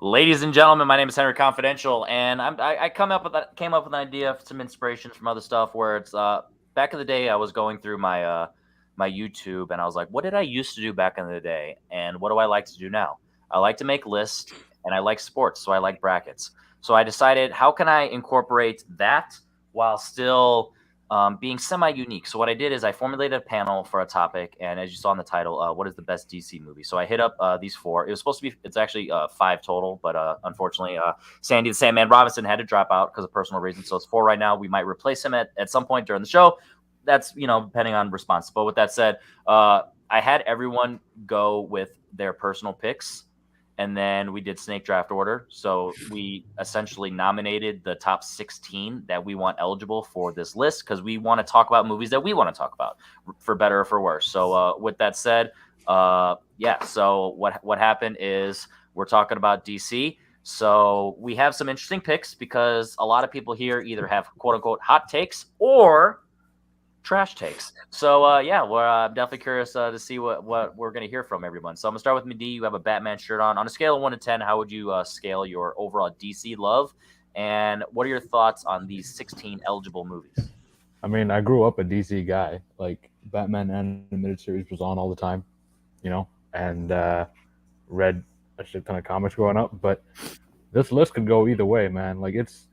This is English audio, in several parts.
Ladies and gentlemen, my name is Henry Confidential, and I came up with an idea, some inspiration from other stuff. Where it's back in the day, I was going through my YouTube, and I was like, what did I used to do back in the day, and what do I like to do now? I like to make lists, and I like sports, so I like brackets. So I decided, how can I incorporate that while still being semi-unique? So what I did is I formulated a panel for a topic, and as you saw in the title, what is the best DC movie? So I hit up these four. It was supposed to be, it's actually five total, but unfortunately, Sandy the Sandman Robinson had to drop out because of personal reasons. So it's four right now. We might replace him at some point during the show. That's, depending on response. But with that said, I had everyone go with their personal picks, and then we did snake draft order. So we essentially nominated the top 16 that we want eligible for this list, because we want to talk about movies that we want to talk about, for better or for worse. So with that said, so what happened is we're talking about DC. So we have some interesting picks, because a lot of people here either have quote unquote hot takes or trash takes. So we're definitely curious to see what we're going to hear from everyone. So I'm gonna start with Mehdi. You have a Batman shirt on. On a scale of 1 to 10, how would you scale your overall DC love, and what are your thoughts on these 16 eligible movies? I mean, I grew up a DC guy. Like Batman animated series was on all the time, and read a shit ton of comics growing up. But this list could go either way, man. Like it's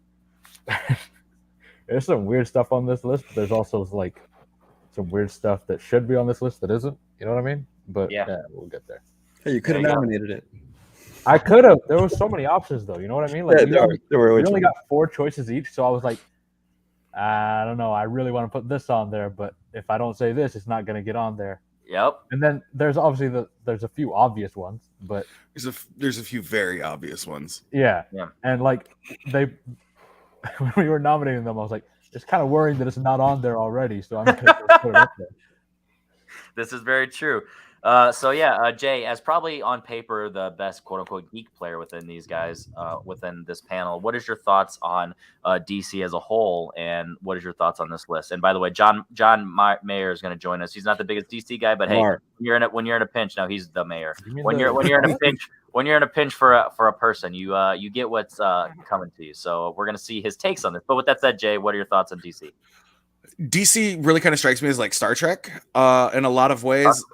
there's some weird stuff on this list. But there's also like some weird stuff that should be on this list that isn't. You know what I mean? But Yeah. we'll get there. Hey, you could have nominated it. I could have. There was so many options, though. You know what I mean? Like we only got 4 choices each, so I was like, I don't know. I really want to put this on there, but if I don't say this, it's not going to get on there. Yep. And then there's obviously there's a few obvious ones, but there's a few very obvious ones. Yeah. And like when we were nominating them, I was like, it's kind of worrying that it's not on there already, so I'm going to put it up there. This is very true. Jay, as probably on paper the best quote unquote geek player within these guys, within this panel, what is your thoughts on DC as a whole, and what is your thoughts on this list? And by the way, John Mayer is going to join us. He's not the biggest DC guy, but hey, when you're in a pinch, now he's the mayor. When you're in a pinch for a person, you get what's coming to you. So we're going to see his takes on this. But with that said, Jay, what are your thoughts on DC? DC really kind of strikes me as like Star Trek in a lot of ways.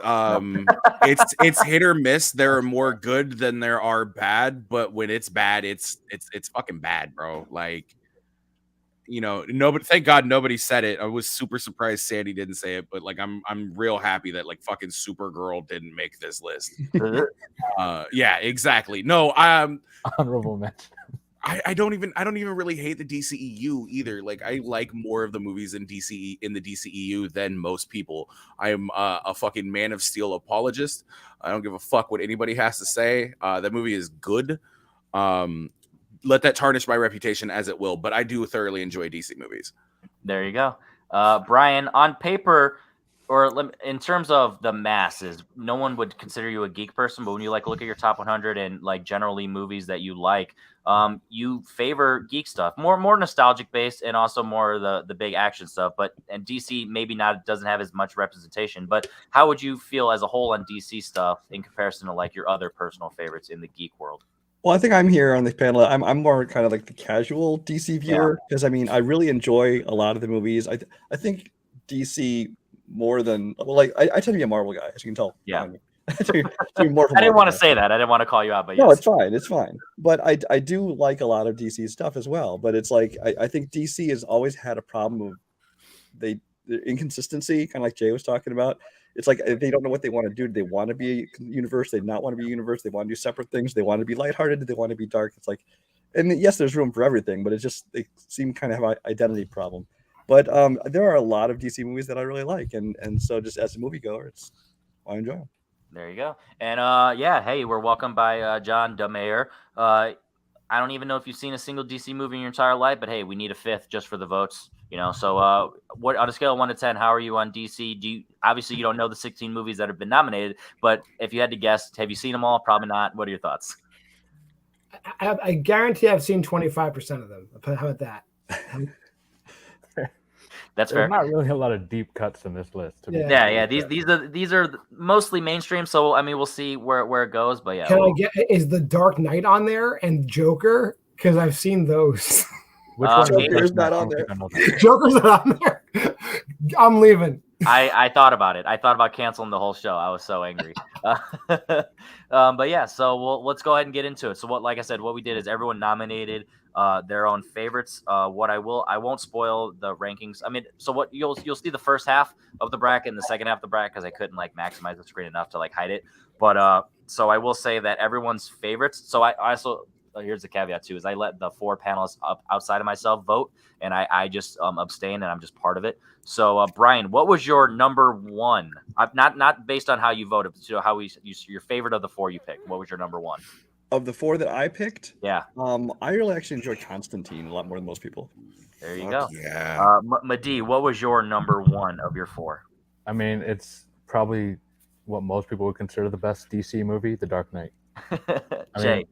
It's hit or miss. There are more good than there are bad, but when it's bad, it's fucking bad, bro. Like, nobody. Thank God nobody said it. I was super surprised Sandy didn't say it, but like I'm real happy that like fucking Supergirl didn't make this list. Yeah, exactly. No, honorable mention. I don't even really hate the DCEU either. Like I like more of the movies in the DCEU than most people. I am a fucking Man of Steel apologist. I don't give a fuck what anybody has to say. That movie is good. Let that tarnish my reputation as it will, but I do thoroughly enjoy DC movies. There you go. Brian, on paper, or in terms of the masses, no one would consider you a geek person, but when you look at your top 100 and like generally movies that you like, you favor geek stuff, more nostalgic based, and also more the big action stuff. And DC maybe doesn't have as much representation. But how would you feel as a whole on DC stuff in comparison to like your other personal favorites in the geek world? Well, I think I'm here on this panel. I'm more kind of like the casual DC viewer, because I mean I really enjoy a lot of the movies. I think DC more than I tend to be a Marvel guy, as you can tell. Yeah. I didn't want to say that. I didn't want to call you out, but no, yes. It's fine. But I do like a lot of DC stuff as well. But it's like I think DC has always had a problem of the inconsistency, kind of like Jay was talking about. It's like they don't know what they want to do. Do they want to be a universe? They not want to be a universe. They want to do separate things. They want to be lighthearted. They want to be dark. It's like, and yes, there's room for everything, but it's just they seem kind of have an identity problem. But there are a lot of DC movies that I really like, and so just as a moviegoer, I enjoy them. There you go. And hey, we're welcomed by John DeMayer. I don't even know if you've seen a single DC movie in your entire life, but hey, we need a fifth just for the votes. So what on a scale of 1 to 10, how are you on DC? Obviously you don't know the 16 movies that have been nominated, but if you had to guess, have you seen them all? Probably not. What are your thoughts? I guarantee I've seen 25% of them. How about that? That's There's fair. not really a lot of deep cuts in this list. To be Yeah. Yeah, completely yeah. These are mostly mainstream. So I mean, we'll see where it goes. But yeah, Can I get is the Dark Knight on there and Joker? Because I've seen those. Which one is Joker is Dark Knight? not I on don't think there. I know that. Joker's not on there. I'm leaving. I thought about it. I thought about canceling the whole show. I was so angry. But yeah, so let's go ahead and get into it. So like I said, what we did is everyone nominated their own favorites. I won't spoil the rankings. I mean, so what you'll see the first half of the bracket and the second half of the bracket because I couldn't like maximize the screen enough to like hide it. But so I will say that everyone's favorites. So I also here's the caveat too is I let the 4 panelists up outside of myself vote, and I just abstain, and I'm just part of it. So Brian, what was your number one? Not based on how you voted, but how your favorite of the 4 you picked. What was your number one? Of the 4 that I picked, Yeah, I really actually enjoyed Constantine a lot more than most people. there you Fuck go. yeah. Madi, what was your number one of your 4? I mean, it's probably what most people would consider the best DC movie, The Dark Knight. Jay.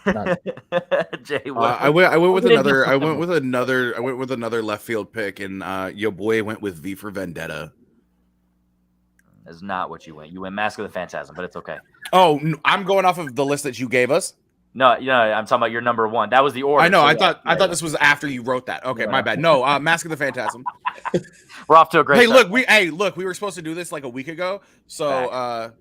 not- Jay, I went with did you another. put I them went with another left field pick, and your boy went with V for Vendetta. is not what you went. You went Mask of the Phantasm, but it's okay. Oh, I'm going off of the list that you gave us. No, I'm talking about your number one. That was the order. I know. So I thought this was after you wrote that. Okay, No, my no. bad. No, Mask of the Phantasm. we're off to a great Hey, start. look, we were supposed to do this like a week ago. So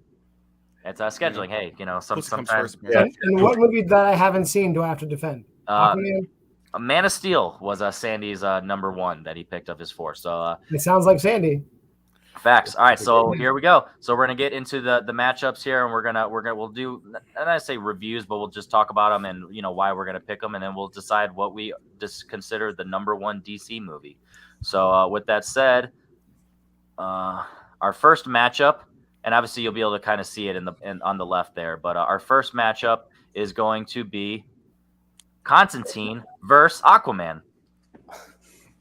It's scheduling. Hey, pussy comes sometimes first. Yeah. And what movie that I haven't seen do I have to defend? Aquaman? Man of Steel was Sandy's number one that he picked of his 4. So It sounds like Sandy. facts. All right, so here we go. So we're gonna get into the matchups here, and we'll do, and I say reviews, but we'll just talk about them and why we're gonna pick them, and then we'll decide what we just consider the number one DC movie. So with that said, our first matchup, and obviously you'll be able to kind of see it on the left there, but our first matchup is going to be Constantine versus Aquaman.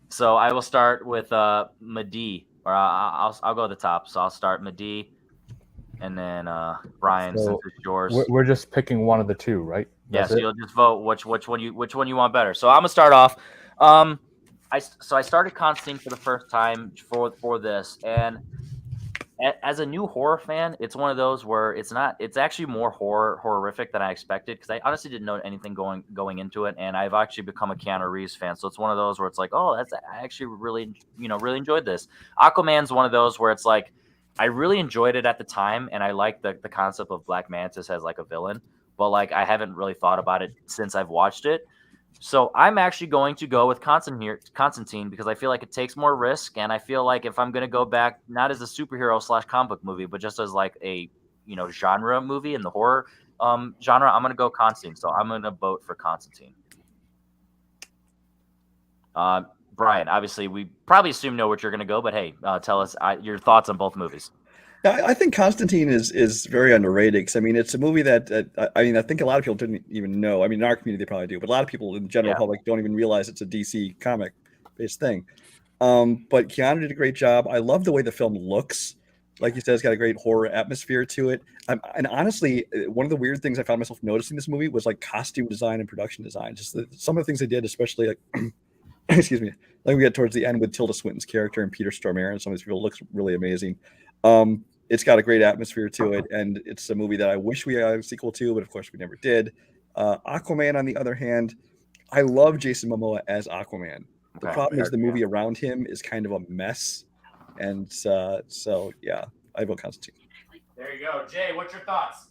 So I will start with Madi. Or I'll go to the top. So I'll start Madi, and then Brian, So since it's yours. We're just picking one of the 2, right? Yeah, That's so it? you'll just vote which one you want better. So I'm gonna start off. I started Constantine for the first time for this, and as a new horror fan, it's one of those where it's actually more horrific than I expected, because I honestly didn't know anything going into it, and I've actually become a Keanu Reeves fan. So it's one of those where it's like, oh, I actually really enjoyed this. Aquaman's one of those where it's like, I really enjoyed it at the time, and I like the concept of Black Mantis as like a villain, but like I haven't really thought about it since I've watched it. So I'm actually going to go with Constantine, because I feel like it takes more risk, and I feel like if I'm going to go back, not as a superhero / comic book movie, but just as like a genre movie in the horror genre, I'm going to go Constantine. So I'm going to vote for Constantine. Brian, obviously we probably know what you're going to go, but hey, tell us your thoughts on both movies. I think Constantine is very underrated, because I mean it's a movie that I think a lot of people didn't even know. I mean, in our community they probably do, but a lot of people in the general public don't even realize it's a DC comic based thing. But Keanu did a great job. I love the way the film looks. Like you said, it's got a great horror atmosphere to it. And honestly, one of the weird things I found myself noticing in this movie was like costume design and production design. Just some of the things they did, especially like excuse me, like we get towards the end with Tilda Swinton's character and Peter Stormare and some of these people, looks really amazing. It's got a great atmosphere to it, and it's a movie that I wish we had a sequel to, but of course we never did. Aquaman, on the other hand, I love Jason Momoa as Aquaman. The problem is the movie around him is kind of a mess, and so yeah, I vote Constantine. There you go. Jay, what's your thoughts?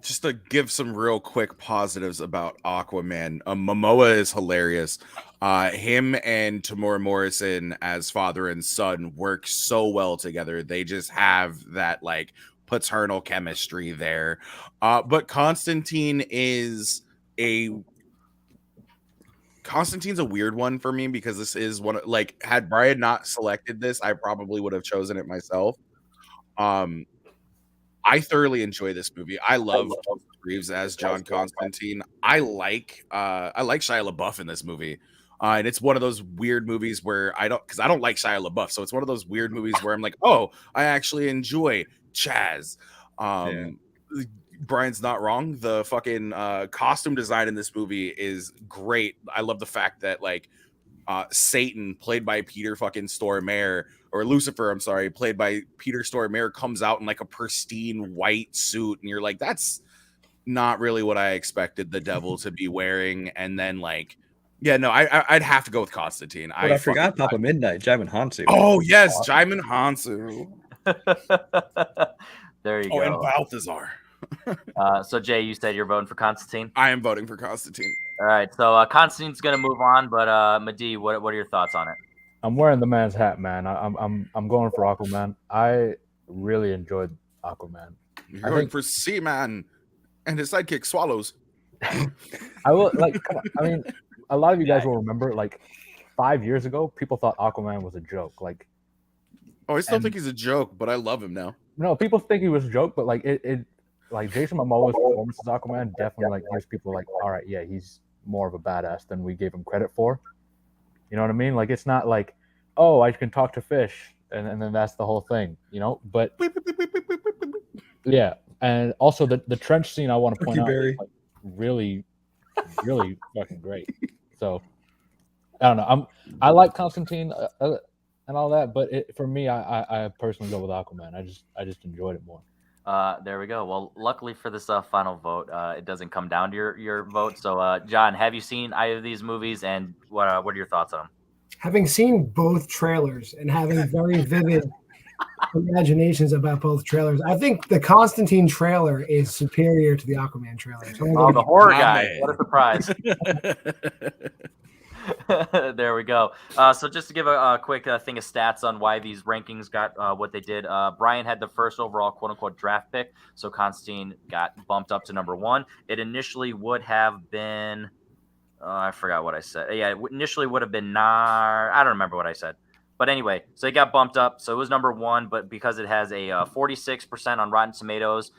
Just to give some real quick positives about Aquaman, Momoa is hilarious. Him and Tamora Morrison as father and son work so well together. They just have that like paternal chemistry there. But Constantine's a weird one for me, because this is one of, like, had Brian not selected this, I probably would have chosen it myself. I thoroughly enjoy this movie. I love Reeves as John Constantine. I like Shia LaBeouf in this movie. And it's one of those weird movies where I don't like Shia LaBeouf. So it's one of those weird movies where I'm like, oh, I actually enjoy Chaz. Brian's not wrong. The fucking costume design in this movie is great. I love the fact that like Satan, played by Peter fucking Stormare, or Lucifer, I'm sorry, played by Peter Stormare, comes out in like a pristine white suit, and you're like, that's not really what I expected the devil to be wearing. And then like, yeah, no, I'd have to go with Constantine. But I forgot Papa Midnight, Jaimin Hansu. Oh yes, Jaimin Hansu. There you Oh, go. and Balthazar. So Jay, you said you're voting for Constantine. I am voting for Constantine. All right, so Constantine's gonna move on, but Madi, what are your thoughts on it? I'm wearing the man's hat, man. I'm going for Aquaman. I really enjoyed Aquaman. You're going for Seaman and his sidekick Swallows. I will like. I mean, a lot of you guys will remember, like 5 years ago, people thought Aquaman was a joke. Like, oh, I still think he's a joke, but I love him now. No, people think he was a joke, but like it like Jason Momoa's performance as Aquaman definitely like gives people like, all right, yeah, he's more of a badass than we gave him credit for. You know what I mean? Like, it's not like, oh, I can talk to fish and then that's the whole thing, you know? But yeah, and also the trench scene I want to point out is like really, really fucking great. So I don't know. I like Constantine and all that, but for me, I personally go with Aquaman. I just enjoyed it more. There we go. Well, luckily for this final vote, it doesn't come down to your vote. So, John, have you seen either of these movies, and what are your thoughts on them? Having seen both trailers and having very vivid imaginations about both trailers, I think the Constantine trailer is superior to the Aquaman trailer. So the horror guy! What a surprise! There we go. So just to give a quick thing of stats on why these rankings got what they did. Brian had the first overall quote-unquote draft pick, so Constantine got bumped up to number 1. It initially would have been I forgot what I said. Yeah, it initially would have been I don't remember what I said. But anyway, so it got bumped up. So it was number 1, but because it has a 46% on Rotten Tomatoes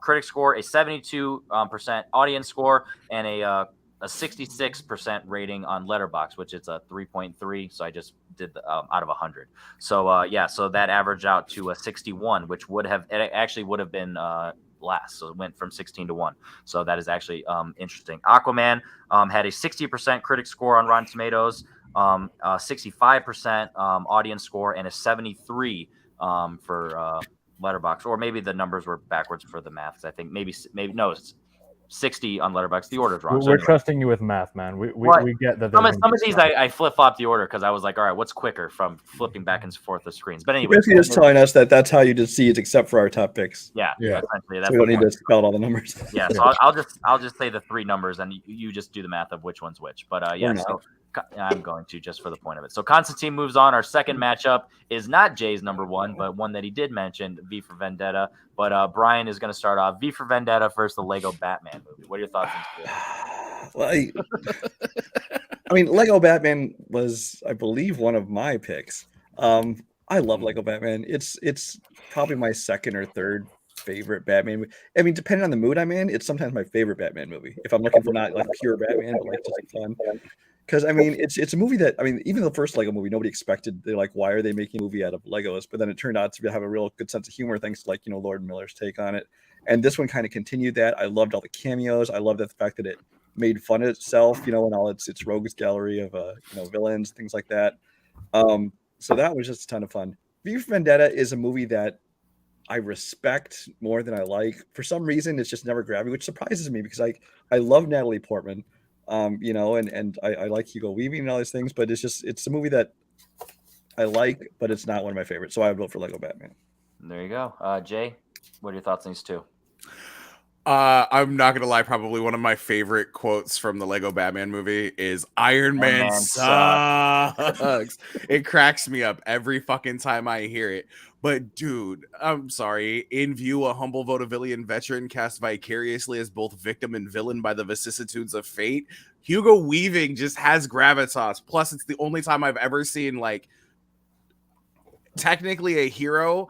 critic score, a 72% audience score, and a 66% rating on Letterboxd, which is a 3.3. So I just did out of 100. So so that averaged out to a 61, which would have been last. So it went from 16 to 1. So that is actually interesting. Aquaman had a 60% critic score on Rotten Tomatoes, 65% audience score, and a 73 for Letterboxd. Or maybe the numbers were backwards for the math. I think maybe no. It's 60 on Letterboxd. The order's wrong. We're trusting you with math, man. We get that. Some of these I flip-flop the order because I was like, all right, what's quicker from flipping back and forth the screens? But anyway, basically just telling us that that's how you just see it, except for our top picks. Yeah. Essentially, that's so we don't need to spell all the numbers. Yeah, so I'll just say the 3 numbers, and you just do the math of which one's which. But so I'm going to just for the point of it. So Constantine moves on. Our second matchup is not Jay's number 1, but one that he did mention, V for Vendetta. But Brian is going to start off V for Vendetta versus the Lego Batman movie. What are your thoughts on this? I mean, Lego Batman was, I believe, one of my picks. I love Lego Batman. It's probably my second or third favorite Batman movie. I mean, depending on the mood I'm in, it's sometimes my favorite Batman movie. If I'm looking for not like pure Batman, but like just fun. Because I mean, it's a movie that, I mean, even the first Lego movie, nobody expected. They're like, why are they making a movie out of Legos? But then it turned out to have a real good sense of humor, thanks to, like, you know, Lord Miller's take on it. And this one kind of continued that. I loved all the cameos. I loved the fact that it made fun of itself, you know, and all its rogues gallery of villains, things like that. So that was just a ton of fun. V for Vendetta is a movie that I respect more than I like. For some reason, it's just never grabbed me, which surprises me because I love Natalie Portman. You know, and I like Hugo Weaving and all these things, but it's a movie that I like, but it's not one of my favorites. So I would vote for Lego Batman. There you go. Jay, what are your thoughts on these two? I'm not gonna lie, probably one of my favorite quotes from the Lego Batman movie is Iron Man sucks. It cracks me up every fucking time I hear it. But dude, I'm sorry. In view, a humble vaudevillian veteran cast vicariously as both victim and villain by the vicissitudes of fate. Hugo Weaving just has gravitas. Plus, it's the only time I've ever seen like technically a hero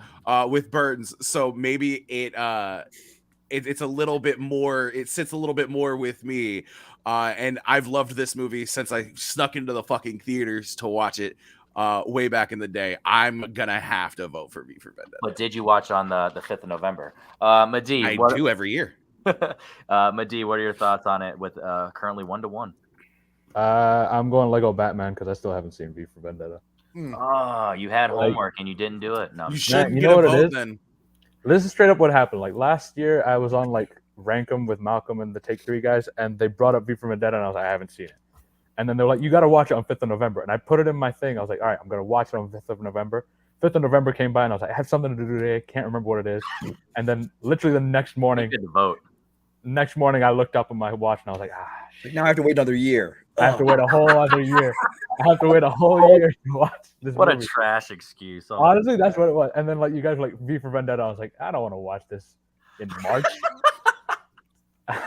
with burns. So maybe it's a little bit more. It sits a little bit more with me. And I've loved this movie since I snuck into the fucking theaters to watch it. Way back in the day. I'm gonna have to vote for V for Vendetta. But did you watch on the 5th of November? Madi, I do every year. Madi, what are your thoughts on it with currently 1-1? I'm going Lego Batman because I still haven't seen V for Vendetta. Oh, you had Like- homework and you didn't do it. No, I'm You just shouldn't you get know a what it vote is? then. This is straight up what happened. Like last year, I was on like Rank 'em with Malcolm and the Take 3 guys, and they brought up V for Vendetta, and I was like, I haven't seen it. And then they're like, you got to watch it on 5th of November. And I put it in my thing. I was like, all right, I'm going to watch it on 5th of November. 5th of November came by, and I was like, I have something to do today. Can't remember what it is. And then literally the next morning, good to vote. I looked up on my watch, and I was like, Like, now I have to wait another year. I have to wait a whole other year. I have to wait a whole year to watch this What movie. a trash excuse. Oh, Honestly, that's what it was. And then like you guys were like V for Vendetta. I was like, I don't want to watch this in March.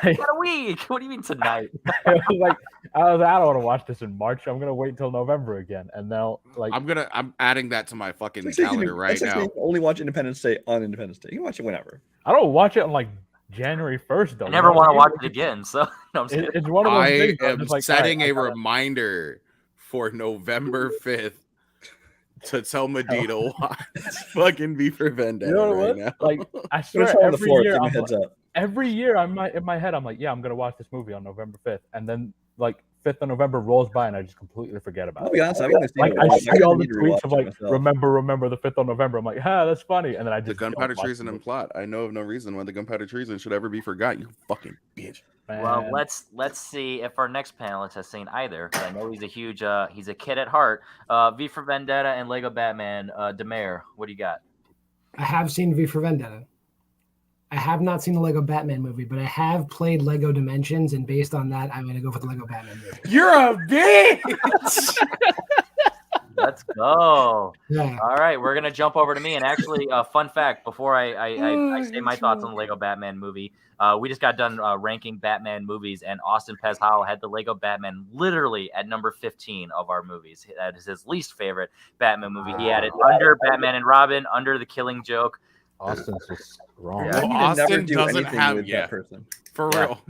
what a week. What do you mean tonight? I was like, I don't want to watch this in March. I'm gonna wait until November again. And now, like, I'm adding that to my fucking That's like calendar you right now. can only watch Independence Day on Independence Day. You can watch it whenever. I don't watch it on like January 1st though. I never want to watch it again. So no, I'm just kidding. It's one of those I things. where I'm am just like, setting all right, a reminder for November 5th to tell Medea to watch fucking V for Vendetta You know what right it now. was? Like, I But swear, it's on the every floor. year, Give me a I'm heads like, up. every year, in my head, I'm like, yeah, I'm gonna watch this movie on November 5th, and then like 5th of November rolls by, and I just completely forget about I'll it. be honest. I've only seen Like it I once. see kinda all the need to tweets rewatch of it like, myself. remember the 5th of November. I'm like, that's funny, and then I just The gunpowder don't watch treason the and movie. plot. I know of no reason why the gunpowder treason should ever be forgot. You fucking bitch. Well, Man. let's see if our next panelist has seen either. 'Cause I know he's a huge he's a kid at heart. V for Vendetta and Lego Batman. Demare, what do you got? I have seen V for Vendetta. I have not seen the Lego Batman movie, but I have played Lego Dimensions, and based on that, I'm going to go for the Lego Batman movie. You're a bitch. Let's go. Yeah. All right, we're gonna jump over to me. And actually, fun fact before I say my thoughts on the Lego Batman movie, we just got done ranking Batman movies, and Austin Pez Howell had the Lego Batman literally at number 15 of our movies. That is his least favorite Batman movie. He had it under Batman and Robin, under The Killing Joke. Austin's just wrong. I need to never Austin do doesn't anything have- with yeah. that person. For Yeah. real.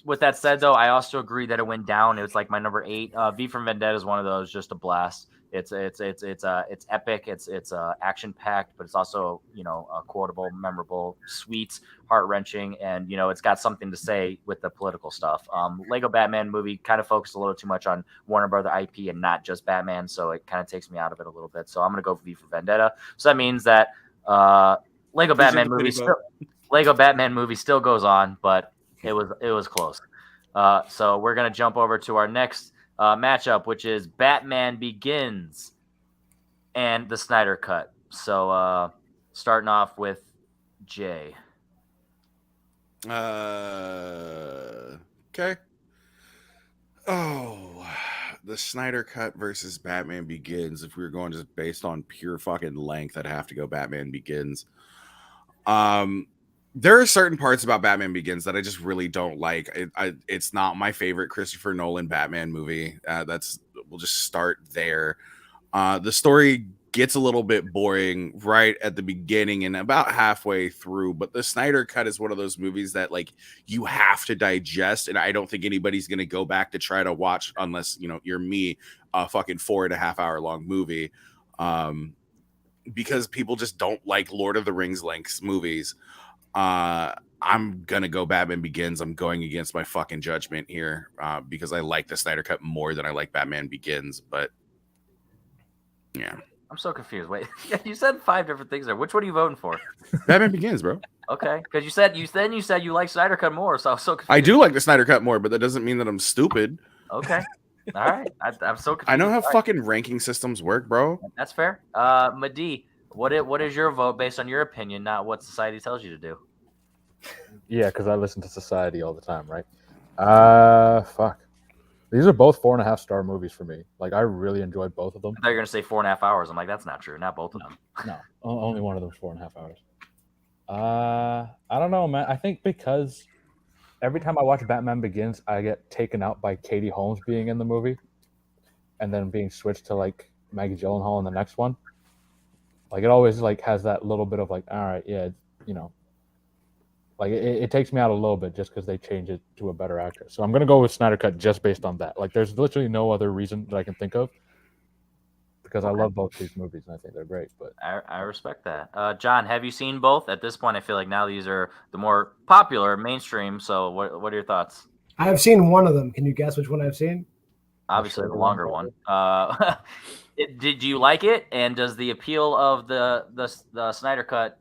With that said, though, I also agree that it went down. It was like my number 8. V for Vendetta is one of those, just a blast. It's epic. It's action packed, but it's also quotable, memorable, sweet, heart wrenching, and it's got something to say with the political stuff. Lego Batman movie kind of focused a little too much on Warner Brother IP and not just Batman, so it kind of takes me out of it a little bit. So I'm gonna go for V for Vendetta. So that means that Lego Batman movie still goes on, but it was close. So we're gonna jump over to our next matchup, which is Batman Begins and the Snyder Cut. So starting off with Jay. Okay. Oh, the Snyder Cut versus Batman Begins. If we were going just based on pure fucking length, I'd have to go Batman Begins. There are certain parts about Batman Begins that I just really don't like. It's not my favorite Christopher Nolan Batman movie. We'll just start there. The story gets a little bit boring right at the beginning and about halfway through, but the Snyder Cut is one of those movies that like you have to digest, and I don't think anybody's gonna go back to try to watch unless you're me, a fucking 4.5 hour long movie, because people just don't like Lord of the Rings length movies. I'm gonna go Batman Begins. I'm going against my fucking judgment here because I like the Snyder Cut more than I like Batman Begins, but yeah. I'm so confused. Wait, you said 5 different things there. Which one are you voting for? Batman Begins, bro. Okay, because you said you like Snyder Cut more, so I was so confused. I do like the Snyder Cut more, but that doesn't mean that I'm stupid. Okay, all right. I'm so confused. I know how All right. fucking ranking systems work, bro. That's fair. Medea, what is your vote based on your opinion, not what society tells you to do? Yeah, because I listen to Society all the time, right? Fuck. These are both 4.5 star movies for me. Like, I really enjoyed both of them. I thought you were gonna say 4.5 hours. I'm like, that's not true. Not both of them. No, only one of them's 4.5 hours. I don't know, man. I think because every time I watch Batman Begins, I get taken out by Katie Holmes being in the movie, and then being switched to like Maggie Gyllenhaal in the next one. Like, it always like has that little bit of like, all right, yeah, like it takes me out a little bit just because they change it to a better actress. So I'm gonna go with Snyder Cut just based on that. Like, there's literally no other reason that I can think of because I love both these movies and I think they're great. But I respect that. John, have you seen both? At this point, I feel like now these are the more popular mainstream. So what are your thoughts? I have seen one of them. Can you guess which one I've seen? Obviously, the longer one. Did you like it? And does the appeal of the Snyder cut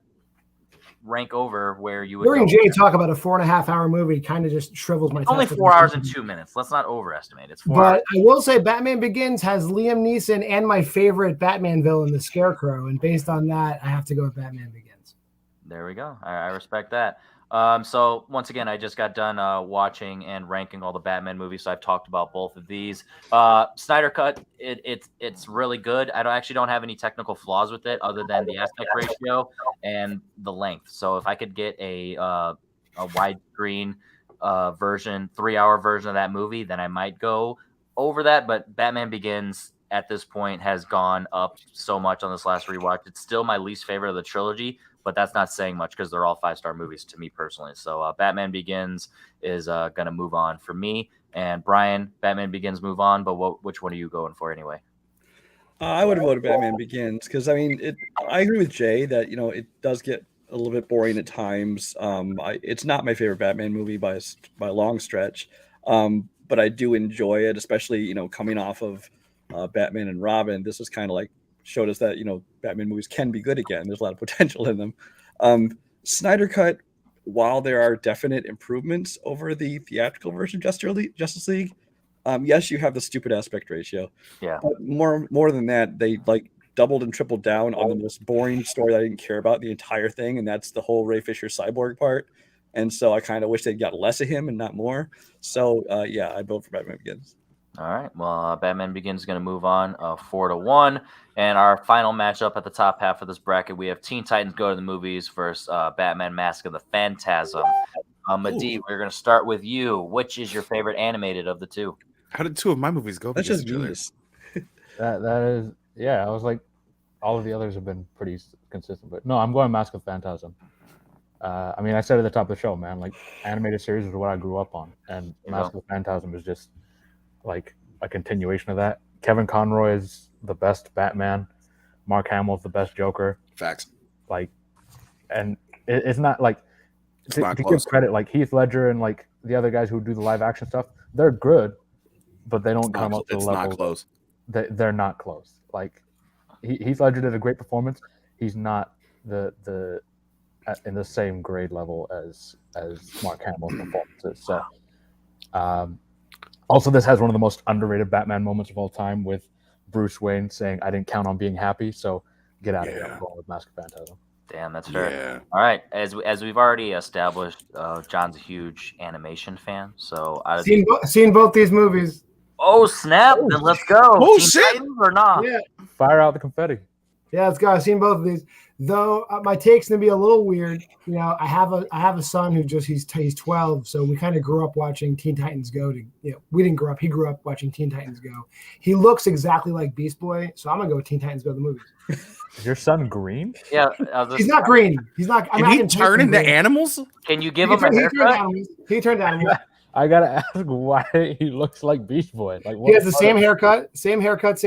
rank over where you would Hearing go? Jay talk about a 4.5-hour movie kind of just shrivels my. It's only testicles. 4 hours and 2 minutes. Let's not overestimate. It's 4 hours. But I will say Batman Begins has Liam Neeson and my favorite Batman villain, the Scarecrow. And based on that, I have to go with Batman Begins. There we go. I respect that. So once again, I just got done watching and ranking all the Batman movies. So I've talked about both of these. Snyder Cut, it's really good. I actually don't have any technical flaws with it other than the aspect ratio and the length. So if I could get a widescreen version, 3-hour version of that movie, then I might go over that. But Batman Begins at this point has gone up so much on this last rewatch. It's still my least favorite of the trilogy, but that's not saying much because they're all 5-star movies to me personally. So Batman Begins is going to move on for me. And Brian, Batman Begins move on, but which one are you going for anyway? I would have voted Batman Begins because I mean, I agree with Jay that it does get a little bit boring at times. It's not my favorite Batman movie by a long stretch, but I do enjoy it, especially coming off of Batman and Robin. This is kind of like showed us that Batman movies can be good again. There's a lot of potential in them. Snyder Cut, while there are definite improvements over the theatrical version of Justice League, yes, you have the stupid aspect ratio. Yeah. But more than that, they like doubled and tripled down on the most boring story that I didn't care about the entire thing, and that's the whole Ray Fisher cyborg part. And so I kind of wish they'd got less of him and not more. So yeah, I vote for Batman Begins. All right. Well, Batman Begins is going to move on 4-1. And our final matchup at the top half of this bracket, we have Teen Titans Go to the Movies versus Batman Mask of the Phantasm. Madi, we're going to start with you. Which is your favorite animated of the two? How did 2 of my movies go? That's just genius. That is, yeah. I was like, all of the others have been pretty consistent, but no, I'm going Mask of Phantasm. I mean, I said at the top of the show, man, like animated series is what I grew up on, and Mask of the Phantasm is just like a continuation of that. Kevin Conroy is the best Batman. Mark Hamill's the best Joker. Facts. Like, and it's not like to close. give credit, like Heath Ledger and like the other guys who do the live action stuff, they're good, but they don't come up to the level. It's not close. They're not close. Like Heath Ledger did a great performance. He's not the in the same grade level as Mark Hamill's performances. So, also this has one of the most underrated Batman moments of all time with Bruce Wayne saying, "I didn't count on being happy, so get out of here." I'm going with Mask of Phantasm. Damn, that's fair. Yeah. All right. As we've already established, John's a huge animation fan. So Seen both these movies. Oh snap! Then let's go. Oh, Teen shit! Titans or not? Yeah. Fire out the confetti. Yeah, let's go. I've seen both of these. Though my take's gonna be a little weird. I have a son who he's 12, so we kind of grew up watching Teen Titans Go. We didn't grow up. He grew up watching Teen Titans Go. He looks exactly like Beast Boy, so I'm gonna go with Teen Titans Go the movies. Is your son green? Yeah. He's not green. He's not. Can he turn into animals? Can you give him a haircut? He turned animals. I gotta ask why he looks like Beast Boy. Like He has the same haircut, same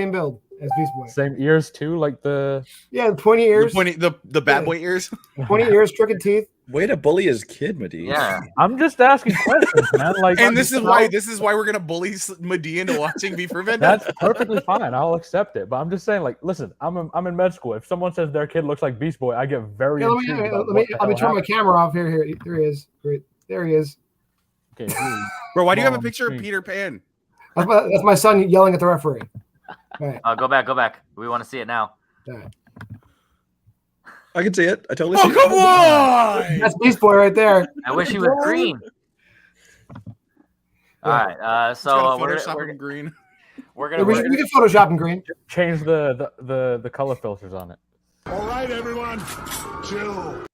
build as Beast Boy. Same ears too, like the the pointy ears, the bad boy ears, pointy ears, crooked teeth. Way to bully his kid, Madi. Yeah. I'm just asking questions, man. Like, and this is why we're gonna bully Madi into watching V for Vendetta. That's perfectly fine. I'll accept it. But I'm just saying, like, listen, I'm in med school. If someone says their kid looks like Beast Boy, I get very. Let me turn my camera off here. There he is. There he is. Okay, bro, why do you have a picture of Peter Pan? That's my son yelling at the referee. All right. Go back. We want to see it now. All right. I can see it. I totally see it. Come on! That's Beast Boy right there. I wish he was green. All right. So we're green. We can Photoshop in green. change the color filters on it. All right, everyone, chill.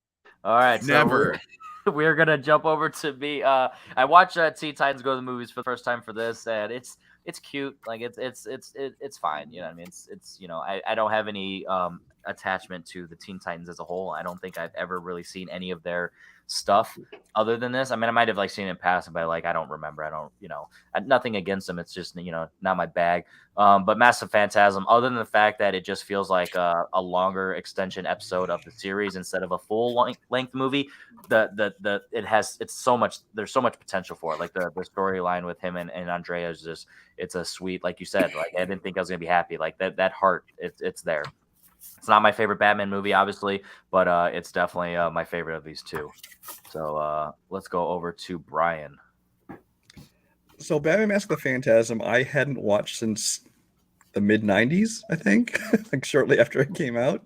All right. So Never. We're gonna jump over to me. I watched Teen Titans Go to the Movies for the first time for this, and it's cute. Like it's fine. You know what I mean? It's I don't have any attachment to the Teen Titans as a whole. I don't think I've ever really seen any of their stuff other than this. I mean, I might have like seen it in passing, but like I don't remember. I don't, nothing against them. It's just not my bag. But Massive Phantasm, other than the fact that it just feels like a longer extension episode of the series instead of a full length movie, there's so much potential for it. Like the storyline with him and Andrea is just, it's a sweet, like you said, like I didn't think I was gonna be happy. Like that heart, it's there. It's not my favorite Batman movie, obviously, but it's definitely my favorite of these two. So let's go over to Brian. So Batman Mask of the Phantasm, I hadn't watched since the mid-90s, I think, like shortly after it came out.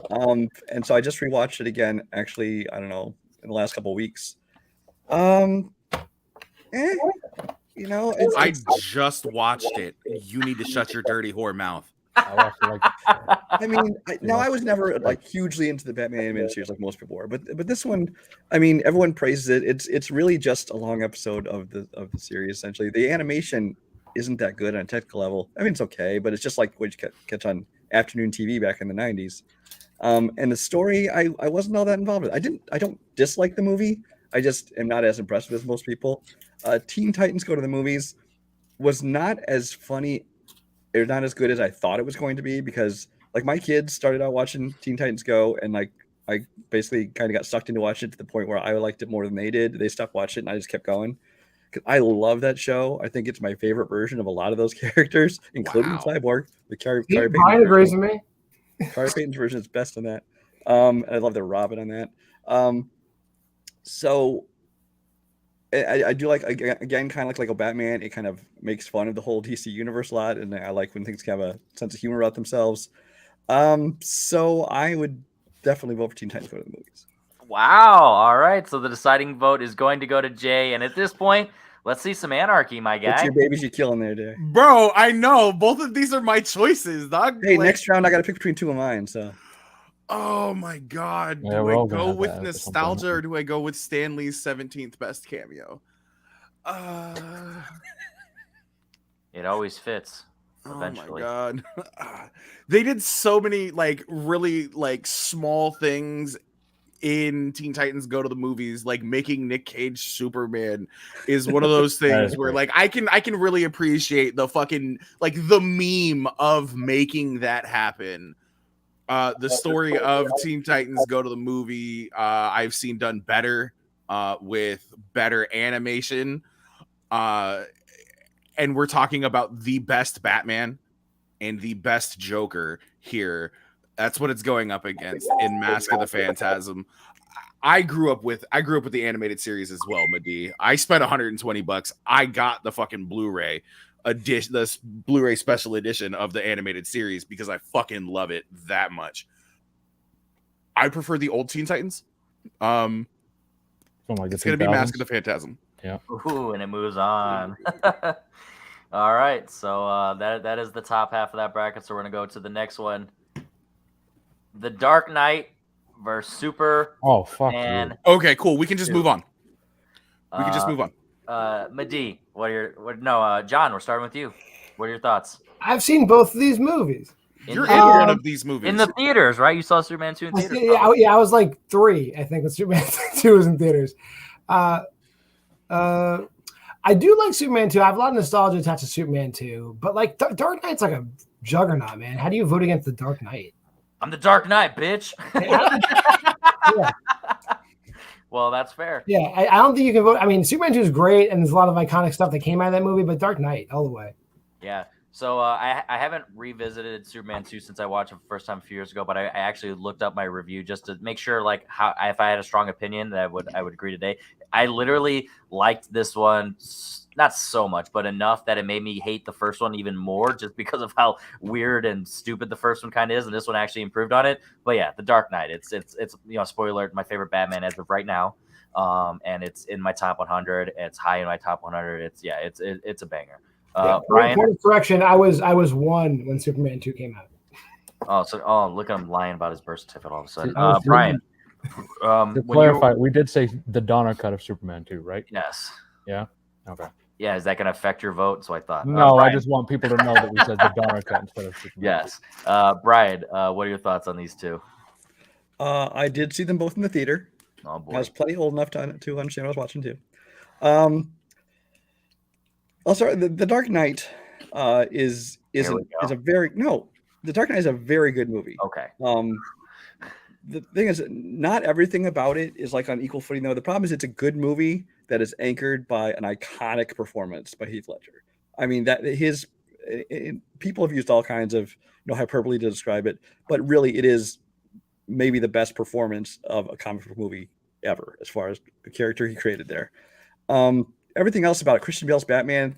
And so I just rewatched it again, actually, I don't know, in the last couple of weeks. I just watched it. You need to shut your dirty whore mouth. I was never like hugely into the Batman animated series like most people were, but this one, I mean, everyone praises it. It's really just a long episode of the series. Essentially, the animation isn't that good on a technical level. I mean, it's okay, but it's just like what you catch on afternoon TV back in the 90s. And the story, I wasn't all that involved with. I don't dislike the movie. I just am not as impressed with as most people. Teen Titans Go to the Movies was not as funny. They're not as good as I thought it was going to be, because like my kids started out watching Teen Titans Go, and like I basically kind of got sucked into watching it to the point where I liked it more than they did. They stopped watching it and I just kept going, because I love that show. I think it's my favorite version of a lot of those characters, including Cyborg. The Carrie Brian agrees with me. Carrie Payton's version is best on that. I love the Robin on that. So I do like, again, kind of like a Batman. It kind of makes fun of the whole DC universe a lot, and I like when things have a sense of humor about themselves. So I would definitely vote for Teen Titans Go to the Movies. Wow. All right. So the deciding vote is going to go to Jay, and at this point, let's see some anarchy, my guy. What's your babies you killing there, Jay? Bro, I know both of these are my choices, dog. Hey, next round I got to pick between two of mine. So. Oh my God! Yeah, do I go with nostalgia or do I go with Stan Lee's 17th best cameo? It always fits. Eventually. Oh my God! They did so many like really like small things in Teen Titans Go to the Movies, like making Nick Cage Superman is one of those things where like I can really appreciate the fucking like the meme of making that happen. The story of Teen Titans Go to the Movie, I've seen done better with better animation. And we're talking about the best Batman and the best Joker here. That's what it's going up against in Mask of the Phantasm. I grew up with the animated series as well, Madi. I spent $120. I got the fucking Blu-ray edition, the Blu-ray special edition of the animated series, because I fucking love it that much. I prefer the old Teen Titans. It's gonna be Mask of the Phantasm. Yeah. Ooh, and it moves on. All right, so that is the top half of that bracket. So we're gonna go to the next one. The Dark Knight versus Super. Oh fuck. Okay, cool. We can just move on. We can just move on. Madi, John, we're starting with you. What are your thoughts? I've seen both of these movies. You're in one of these movies. In the theaters, right? You saw Superman 2 in theaters. Yeah, I was like 3, I think, when Superman 2 was in theaters. I do like Superman 2. I have a lot of nostalgia attached to Superman 2. But like Dark Knight's like a juggernaut, man. How do you vote against the Dark Knight? I'm the Dark Knight, bitch. Yeah. Well, that's fair. Yeah, I don't think you can vote. I mean, Superman 2 is great, and there's a lot of iconic stuff that came out of that movie, but Dark Knight, all the way. Yeah. So I haven't revisited Superman 2 since I watched it for the first time a few years ago, but I actually looked up my review just to make sure, like, how if I had a strong opinion that I would agree today. I literally liked this one, not so much, but enough that it made me hate the first one even more, just because of how weird and stupid the first one kind of is, and this one actually improved on it. But yeah, The Dark Knight. It's spoiler alert, my favorite Batman as of right now, and it's in my top 100. It's high in my top 100. It's a banger. Brian, point of correction, I was 1 when Superman 2 came out. Look at him lying about his birth certificate all of a sudden. Brian, to clarify, we did say the Donner cut of Superman 2, right? Yes. Yeah. Okay. Yeah, is that going to affect your vote? So I thought. No, I Brian. just want people to know that we said the Dark instead of Superman. Yes. Brian, what are your thoughts on these two? I did see them both in the theater. Oh I boy. was plenty old enough to understand what I was watching too. I'll start. The Dark Knight is Here we go. a very The Dark Knight is a very good movie. Okay. The thing is, not everything about it is like on equal footing though. The problem is it's a good movie that is anchored by an iconic performance by Heath Ledger. I mean that people have used all kinds of hyperbole to describe it, but really it is maybe the best performance of a comic book movie ever, as far as the character he created there. Everything else about it, Christian Bale's Batman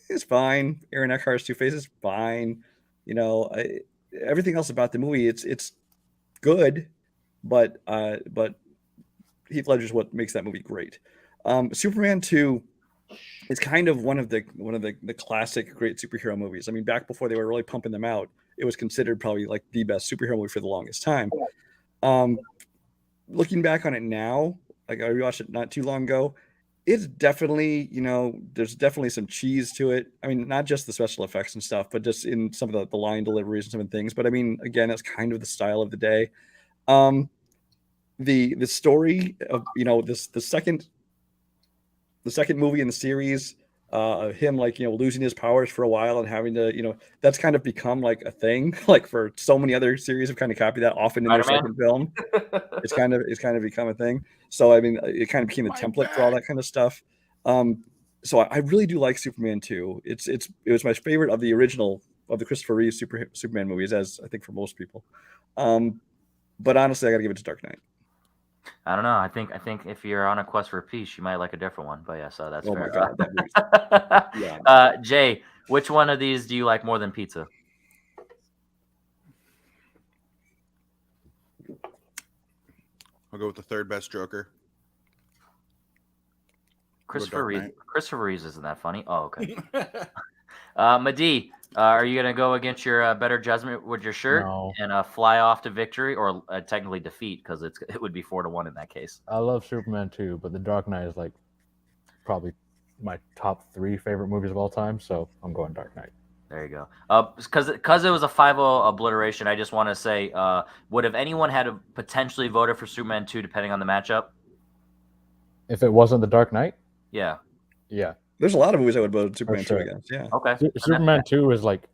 is fine. Aaron Eckhart's Two-Face is fine. Everything else about the movie, it's good, but Heath Ledger's what makes that movie great. Superman 2 is kind of one of the classic great superhero movies. I mean, back before they were really pumping them out, it was considered probably like the best superhero movie for the longest time. Looking back on it now, like I rewatched it not too long ago, it's definitely, there's definitely some cheese to it. I mean, not just the special effects and stuff, but just in some of the line deliveries and some of the things. But I mean, again, it's kind of the style of the day. The story of the second movie in the series, of him losing his powers for a while and having to that's kind of become like a thing, like for so many other series have kind of copied that often in their second film. It's kind of become a thing. So I mean, it kind of became the template for all that kind of stuff. So I really do like Superman 2. It was my favorite of the original of the Christopher Reeve Superman movies, as I think for most people. But honestly, I got to give it to Dark Knight. I don't know. I think if you're on a quest for peace, you might like a different one. But yeah, so that's fair. My God, that yeah. Jay, which one of these do you like more than pizza? I'll go with the third best Joker. Christopher Reeves isn't that funny. Oh, okay. Madi, are you gonna go against your better judgment with your shirt and fly off to victory, or technically defeat, because it would be 4-1 in that case? I love Superman 2, but The Dark Knight is like probably my top 3 favorite movies of all time, so I'm going Dark Knight. There you go. Because it was a 5-0 obliteration, I just want to say, would have anyone had to potentially voted for Superman 2 depending on the matchup? If it wasn't The Dark Knight? Yeah. Yeah. There's a lot of movies I would vote Superman 2 against. Yeah. Okay. Superman 2 is like,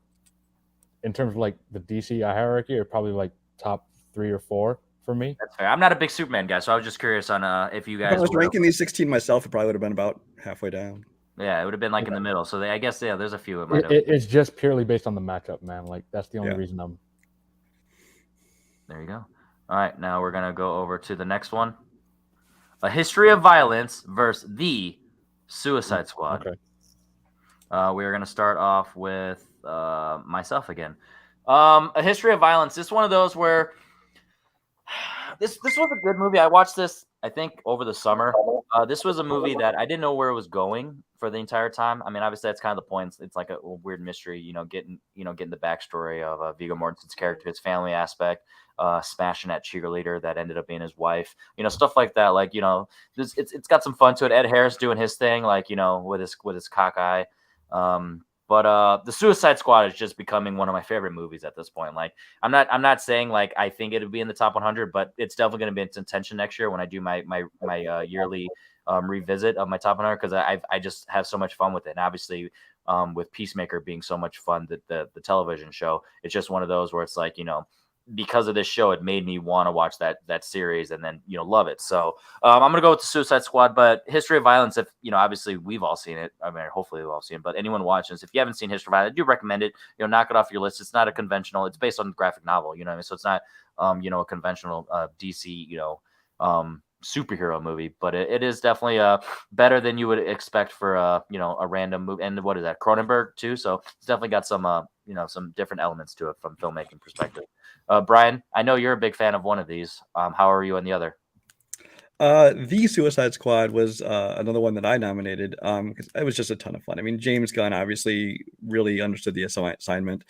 in terms of like the DC hierarchy, are probably like top 3 or 4 for me. That's fair. I'm not a big Superman guy, so I was just curious on if you guys. If I was ranking these 16 myself, it probably would have been about halfway down. Yeah, it would have been like in the middle. So I guess there's a few. It's just purely based on the matchup, man. Like that's the only reason I'm. There you go. All right, now we're gonna go over to the next one. A History of Violence versus The Suicide Squad. Okay. We are going to start off with myself again. A History of Violence. This is one of those where this was a good movie. I watched this, I think, over the summer. This was a movie that I didn't know where it was going for the entire time. I mean, obviously, that's kind of the point. It's like a weird mystery, getting the backstory of Viggo Mortensen's character, his family aspect, smashing that cheerleader that ended up being his wife, stuff like that. Like, it's got some fun to it. Ed Harris doing his thing, like, with his cock eye. But the Suicide Squad is just becoming one of my favorite movies at this point. Like, I'm not saying like I think it'll be in the top 100, but it's definitely going to be in contention next year when I do my yearly revisit of my top 100, because I just have so much fun with it. And obviously, with Peacemaker being so much fun, the television show, it's just one of those where it's like, because of this show, it made me want to watch that series and then, love it. So I'm going to go with the Suicide Squad, but History of Violence, if, obviously we've all seen it. I mean, hopefully we've all seen it, but anyone watching this, if you haven't seen History of Violence, I do recommend it, knock it off your list. It's not a conventional, it's based on a graphic novel, you know what I mean? So it's not, a conventional DC, superhero movie, but it is definitely better than you would expect for a random movie. And what is that, Cronenberg too? So it's definitely got some some different elements to it from filmmaking perspective. Brian, I know you're a big fan of one of these. How are you on the other? The Suicide Squad was another one that I nominated because it was just a ton of fun. I mean, James Gunn obviously really understood the assignment.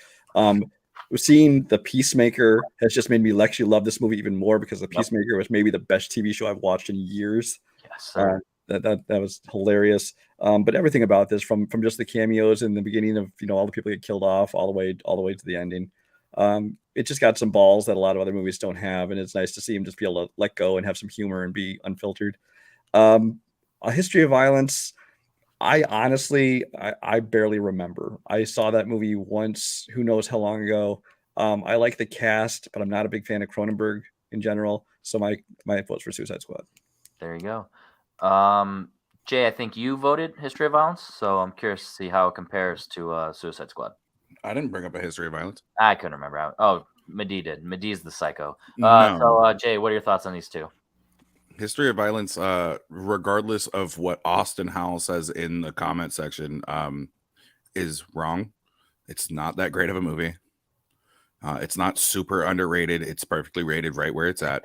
Seeing The Peacemaker has just made me actually love this movie even more, because The Peacemaker was maybe the best TV show I've watched in years. Yes, sir. That was hilarious. But everything about this, from just the cameos in the beginning of all the people get killed off, all the way to the ending, it just got some balls that a lot of other movies don't have, and it's nice to see him just be able to let go and have some humor and be unfiltered. A History of Violence. I honestly, I barely remember. I saw that movie once, who knows how long ago. I like the cast, but I'm not a big fan of Cronenberg in general. So my vote's for Suicide Squad. There you go. Jay, I think you voted History of Violence, so I'm curious to see how it compares to Suicide Squad. I didn't bring up A History of Violence. I couldn't remember how. Oh, Medee did. Medee's the psycho. No. So, Jay, what are your thoughts on these two? History of Violence, regardless of what Austin Howell says in the comment section, is wrong. It's not that great of a movie. It's not super underrated. It's perfectly rated right where it's at.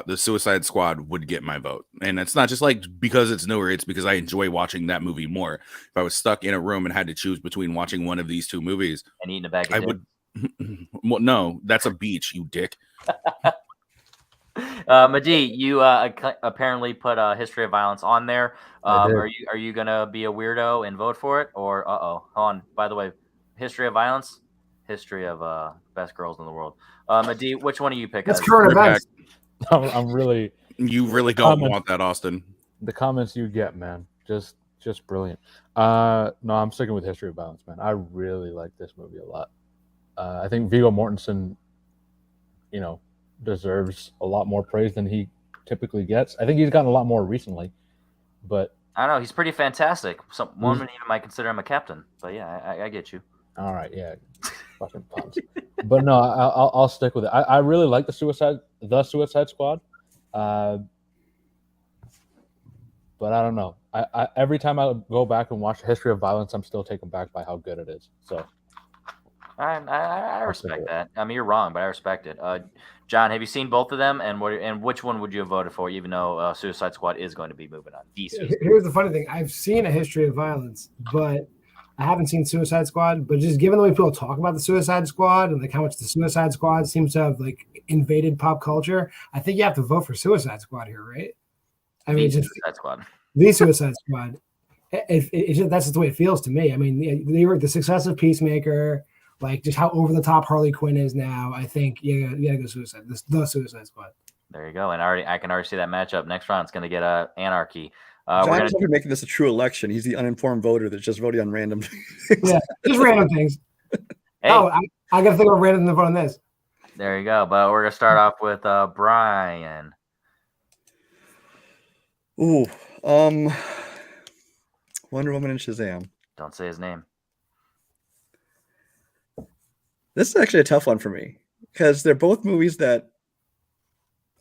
The Suicide Squad would get my vote. And it's not just like because it's newer, it's because I enjoy watching that movie more. If I was stuck in a room and had to choose between watching one of these two movies and eating a bag of I would. Well, no, that's a beach, you dick. Medee, you apparently put History of Violence on there. Are you gonna be a weirdo and vote for it, or hold on? By the way, History of Violence, history of best girls in the world. Medee, which one are you picking? That's current events. I'm really. You really don't want that, Austin. The comments you get, man, just brilliant. No, I'm sticking with History of Violence, man. I really like this movie a lot. I think Viggo Mortensen, deserves a lot more praise than he typically gets. I think he's gotten a lot more recently, but I don't know, he's pretty fantastic. One even might consider him a captain, but yeah, I get you. All right, yeah, fucking puns. But no, I'll stick with it. I really like the Suicide Squad, but I don't know. I every time I go back and watch History of Violence, I'm still taken back by how good it is. So I respect that. I mean, you're wrong, but I respect it. John, have you seen both of them? And which one would you have voted for, even though Suicide Squad is going to be moving on? Here's the funny thing. I've seen A History of Violence, but I haven't seen Suicide Squad. But just given the way people talk about the Suicide Squad and like how much the Suicide Squad seems to have like invaded pop culture, I think you have to vote for Suicide Squad here, right? I mean, Suicide Squad. The Suicide Squad. That's just the way it feels to me. I mean, they were the success of Peacemaker. Like just how over the top Harley Quinn is now, I think you gotta go the Suicide Squad. There you go, and I can already see that matchup next round. It's going to get anarchy. John's making this a true election. He's the uninformed voter that's just voting on random things. Yeah, just random things. Hey. Oh, I got to think of random vote on this. There you go. But we're going to start off with Brian. Ooh, Wonder Woman and Shazam. Don't say his name. This is actually a tough one for me because they're both movies that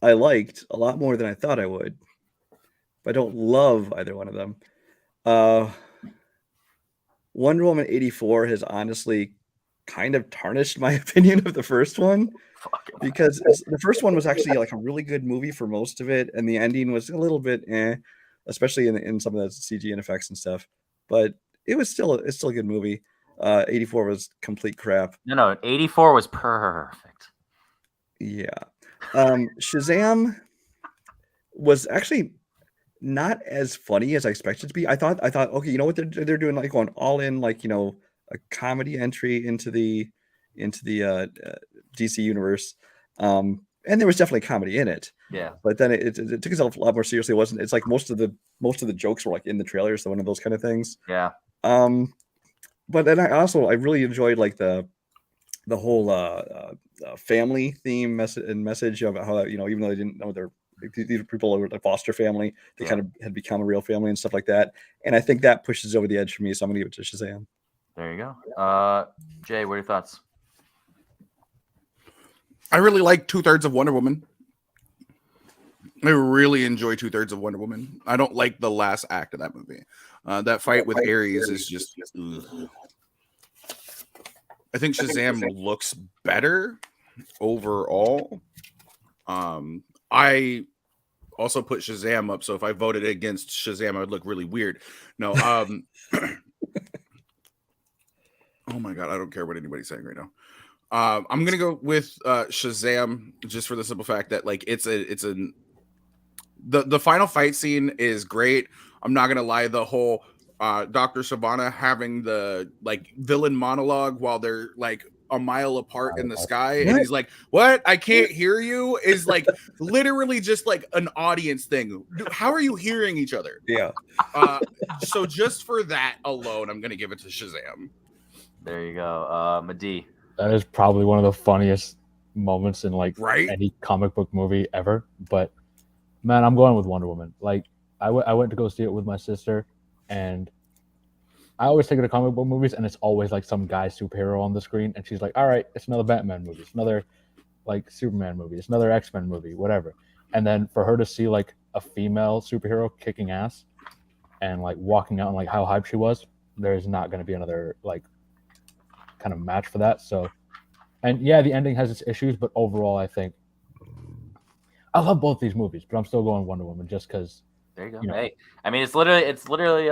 I liked a lot more than I thought I would. But I don't love either one of them. Wonder Woman 84 has honestly kind of tarnished my opinion of the first one because the first one was actually like a really good movie for most of it, and the ending was a little bit especially in some of the CG and effects and stuff. But it's still a good movie. 84 was complete crap. No, 84 was perfect. Yeah. Shazam was actually not as funny as I expected it to be. I thought, okay, you know what they're doing, like going all in, like, a comedy entry into the DC universe. And there was definitely comedy in it. Yeah. But then it took itself a lot more seriously. It's like most of the jokes were like in the trailer, so one of those kind of things. Yeah. But then I really enjoyed like the whole family theme message of how, even though they didn't know these people were like foster family, they kind of had become a real family and stuff like that. And I think that pushes over the edge for me. So I'm gonna give it to Shazam. There you go. Jay, what are your thoughts? I really like 2/3 of Wonder Woman. I really enjoy 2/3 of Wonder Woman. I don't like the last act of that movie. That fight with Ares is just. Ugh. I think Shazam looks better overall. I also put Shazam up, so if I voted against Shazam, I would look really weird. No. Oh my god, I don't care what anybody's saying right now. I'm gonna go with Shazam just for the simple fact that like it's a The final fight scene is great. I'm not gonna lie, the whole Dr. Sivana having the like villain monologue while they're like a mile apart in the sky, and he's like, "What? I can't hear you," is like literally just like an audience thing. Dude, how are you hearing each other? Yeah. So just for that alone, I'm gonna give it to Shazam. There you go, Madi. That is probably one of the funniest moments in like Right? any comic book movie ever. But man, I'm going with Wonder Woman. Like I went to go see it with my sister, and I always take her to comic book movies, and it's always like some guy superhero on the screen, and she's like, "All right, it's another Batman movie, it's another like Superman movie, it's another X-Men movie, whatever." And then for her to see like a female superhero kicking ass and like walking out and like how hyped she was, there's not going to be another like kind of match for that. So, and yeah, the ending has its issues, but overall, I think I love both these movies, but I'm still going Wonder Woman just because. There you go. You know. Hey, I mean, it's literally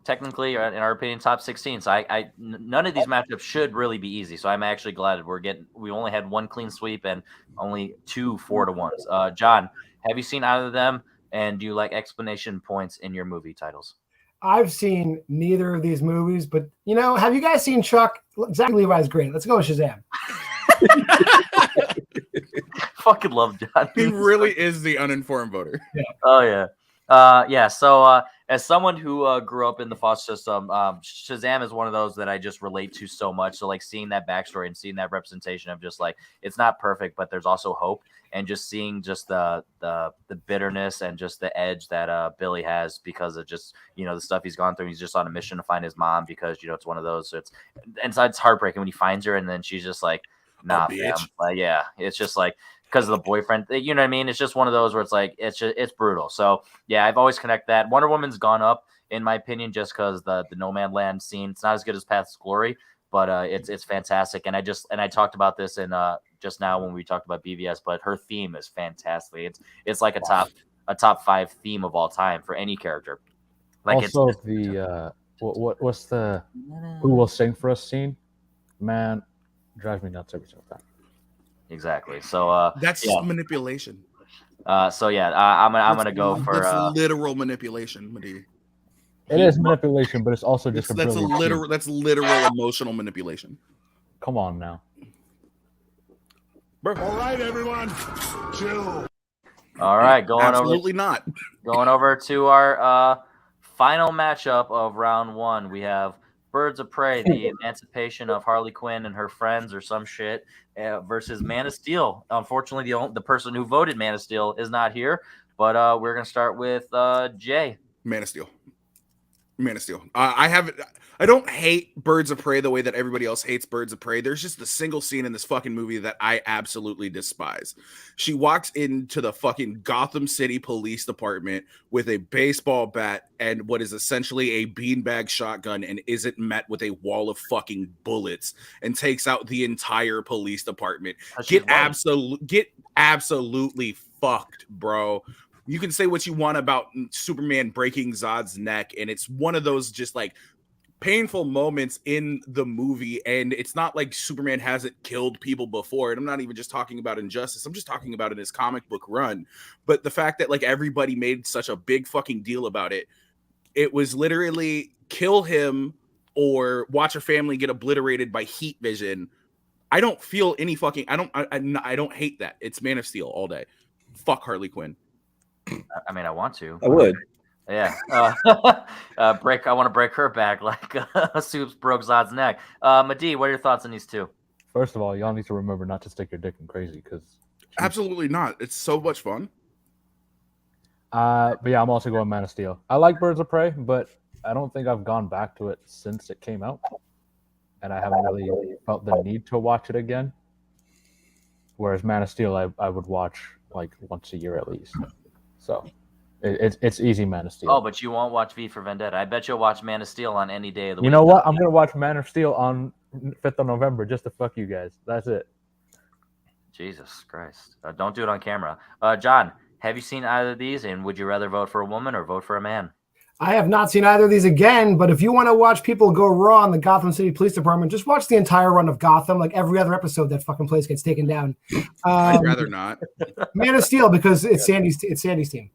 technically, in our opinion, top 16. So none of these matchups should really be easy. So I'm actually glad we only had one clean sweep and only 2 4-1s. John, have you seen either of them? And do you like explanation points in your movie titles? I've seen neither of these movies, but have you guys seen Chuck? Zach Levi's great. Let's go with Shazam. Fucking love John. He really is the uninformed voter. Yeah. Oh yeah. So as someone who grew up in the foster system, Shazam is one of those that I just relate to so much. So like seeing that backstory and seeing that representation of just like it's not perfect, but there's also hope, and just seeing just the bitterness and just the edge that Billy has because of just the stuff he's gone through. He's just on a mission to find his mom because it's one of those. So it's heartbreaking when he finds her and then she's just like, nah, fam. Yeah, it's just like. Because of the boyfriend, you know what I mean? It's just one of those where it's like it's brutal. So yeah, I've always connect that. Wonder Woman's gone up in my opinion just because the No Man Land scene. It's not as good as Paths to Glory, but it's fantastic. And I talked about this in just now when we talked about BVS, but her theme is fantastic. It's like a top 5 theme of all time for any character. Like also what's the Who Will Sing For Us scene? Man, drives me nuts every single time. Exactly. So that's manipulation. I'm gonna go for literal manipulation, Madi. It is manipulation, but it's also just that's literal emotional manipulation. Come on now. All right, everyone, chill. All right, going over to our final matchup of round 1. We have Birds of Prey, the emancipation of Harley Quinn and her friends or some shit, versus Man of Steel. Unfortunately, the person who voted Man of Steel is not here, but we're going to start with Jay. Man of Steel. I don't hate Birds of Prey the way that everybody else hates Birds of Prey. There's just a single scene in this fucking movie that I absolutely despise. She walks into the fucking Gotham City Police Department with a baseball bat and what is essentially a beanbag shotgun and isn't met with a wall of fucking bullets and takes out the entire police department. Get absolutely fucked, bro. You can say what you want about Superman breaking Zod's neck, and it's one of those just like painful moments in the movie. And it's not like Superman hasn't killed people before. And I'm not even just talking about Injustice. I'm just talking about in his comic book run. But the fact that like everybody made such a big fucking deal about it, it was literally kill him or watch a family get obliterated by heat vision. I don't feel any fucking, I don't hate that. It's Man of Steel all day. Fuck Harley Quinn. I mean, I want to. I would. Yeah. I want to break her back like Soups broke Zod's neck. Madi, what are your thoughts on these two? First of all, y'all need to remember not to stick your dick in crazy because. Absolutely not. It's so much fun. But yeah, I'm also going Man of Steel. I like Birds of Prey, but I don't think I've gone back to it since it came out. And I haven't really felt the need to watch it again. Whereas Man of Steel, I would watch like once a year at least. So it's easy, Man of Steel. Oh, but you won't watch V for Vendetta. I bet you'll watch Man of Steel on any day of the week. You know what? I'm going to watch Man of Steel on 5th of November just to fuck you guys. That's it. Jesus Christ. Don't do it on camera. John, have you seen either of these? And would you rather vote for a woman or vote for a man? I have not seen either of these again, but if you want to watch people go raw in the Gotham City Police Department, just watch the entire run of Gotham. Like every other episode, that fucking place gets taken down. I'd rather not. Man of Steel because it's Sandy's team.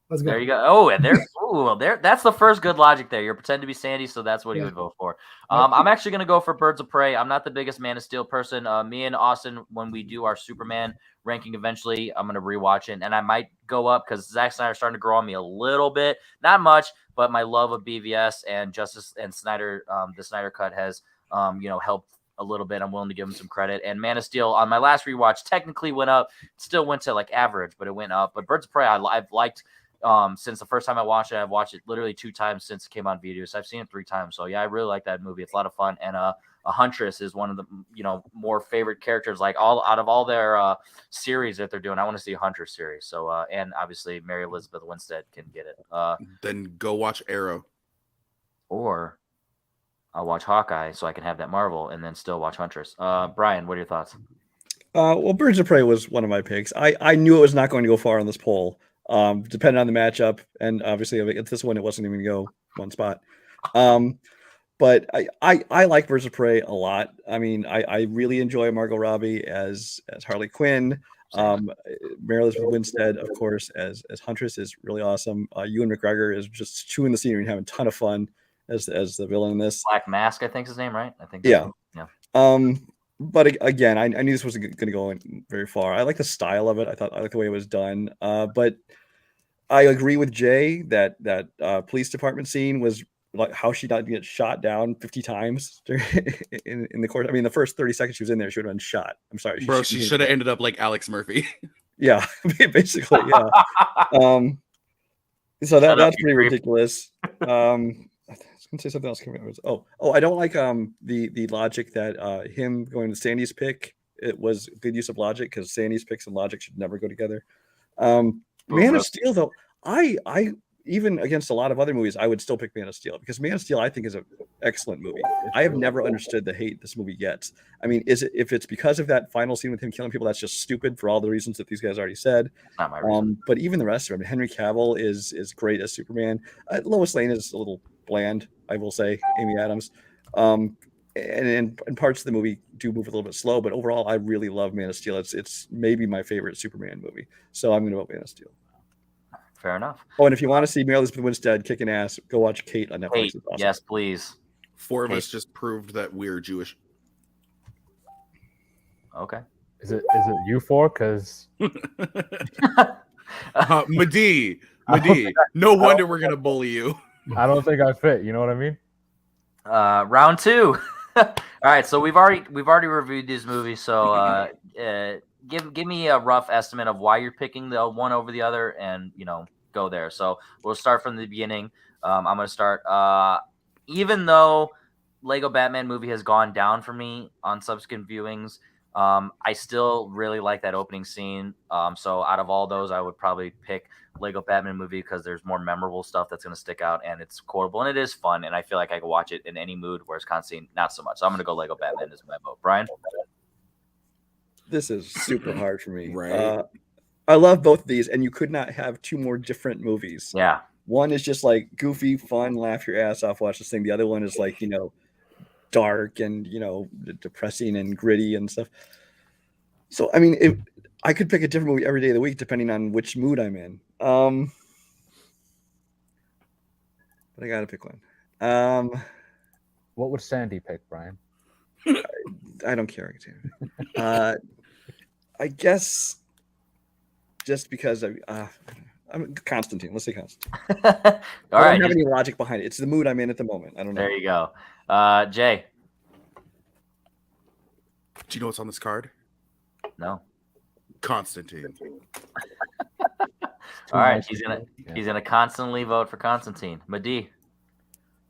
Let's go. There you go. Oh, and there. That's the first good logic there. You're pretending to be Sandy, so that's what he would vote for. I'm actually gonna go for Birds of Prey. I'm not the biggest Man of Steel person. Me and Austin, when we do our Superman ranking eventually, I'm gonna rewatch it, and I might go up because Zack Snyder's starting to grow on me a little bit, not much, but my love of BVS and Justice and Snyder, the Snyder Cut has, helped a little bit. I'm willing to give him some credit. And Man of Steel on my last rewatch technically went up, still went to like average, but it went up. But Birds of Prey, I've liked. Since the first time I watched it, I've watched it literally 2 times since it came on video. So I've seen it 3 times. So yeah, I really like that movie. It's a lot of fun. And a Huntress is one of the more favorite characters. Like out of all their series that they're doing, I want to see a Huntress series. So and obviously Mary Elizabeth Winstead can get it. Then go watch Arrow. Or I'll watch Hawkeye so I can have that Marvel and then still watch Huntress. Brian, what are your thoughts? Well, Birds of Prey was one of my picks. I knew it was not going to go far on this poll. Depending on the matchup, and obviously at this one it wasn't even going to go one spot. But I like Birds of Prey a lot. I mean, I really enjoy Margot Robbie as Harley Quinn. Mary Elizabeth Winstead, of course, as Huntress is really awesome. Ewan McGregor is just chewing the scenery and having a ton of fun as the villain in this. Black Mask, I think is his name, right? I think. Yeah. Yeah. But again, I knew this wasn't going to go very far. I like the style of it. I like the way it was done. But I agree with Jay that police department scene was like how she didn't get shot down 50 times in the course. I mean, the first 30 seconds she was in there, she would have been shot. I'm sorry, bro. She should have ended up like Alex Murphy. Yeah, basically, yeah. So that's pretty ridiculous. I was gonna say something else. Oh, I don't like the logic that him going to Sandy's pick. It was good use of logic because Sandy's picks and logic should never go together. Man of Steel, though, I even against a lot of other movies, I would still pick Man of Steel because Man of Steel I think is an excellent movie. I have never understood the hate this movie gets. I mean, if it's because of that final scene with him killing people, that's just stupid for all the reasons that these guys already said. Not my reason. But even the rest of it, I mean, Henry Cavill is great as Superman. Lois Lane is a little bland, I will say. Amy Adams, and parts of the movie do move a little bit slow, but overall, I really love Man of Steel. It's maybe my favorite Superman movie, so I'm going to vote Man of Steel. Fair enough. Oh, and if you want to see Mary Elizabeth Winstead kicking ass, go watch Kate on Netflix. Kate, awesome. yes, please. 4 of us just proved that we're Jewish. Okay. Is it you 4? Because Madi, no wonder we're gonna bully you. I don't think I fit. You know what I mean? Round 2. All right, so we've already reviewed these movies. So give me a rough estimate of why you're picking the one over the other, and go there. So we'll start from the beginning. I'm going to start. Even though Lego Batman movie has gone down for me on subsequent viewings, I still really like that opening scene. So out of all those, I would probably pick Lego Batman movie because there's more memorable stuff that's going to stick out, and it's quotable, and it is fun, and I feel like I can watch it in any mood, whereas Constantine, not so much. So I'm going to go Lego Batman as my vote. Brian? This is super hard for me. Right. I love both of these, and you could not have 2 more different movies. Yeah. One is just like goofy, fun, laugh your ass off, watch this thing. The other one is like, dark and, depressing and gritty and stuff. So, I mean, I could pick a different movie every day of the week, depending on which mood I'm in. But I got to pick one. What would Sandy pick, Brian? I don't care. I guess just because I'm Constantine. Let's say Constantine. All I right. don't have any logic behind it. It's the mood I'm in at the moment. I don't know. There you go. Jay? Do you know what's on this card? No. Constantine. All right. He's gonna constantly vote for Constantine. Madi?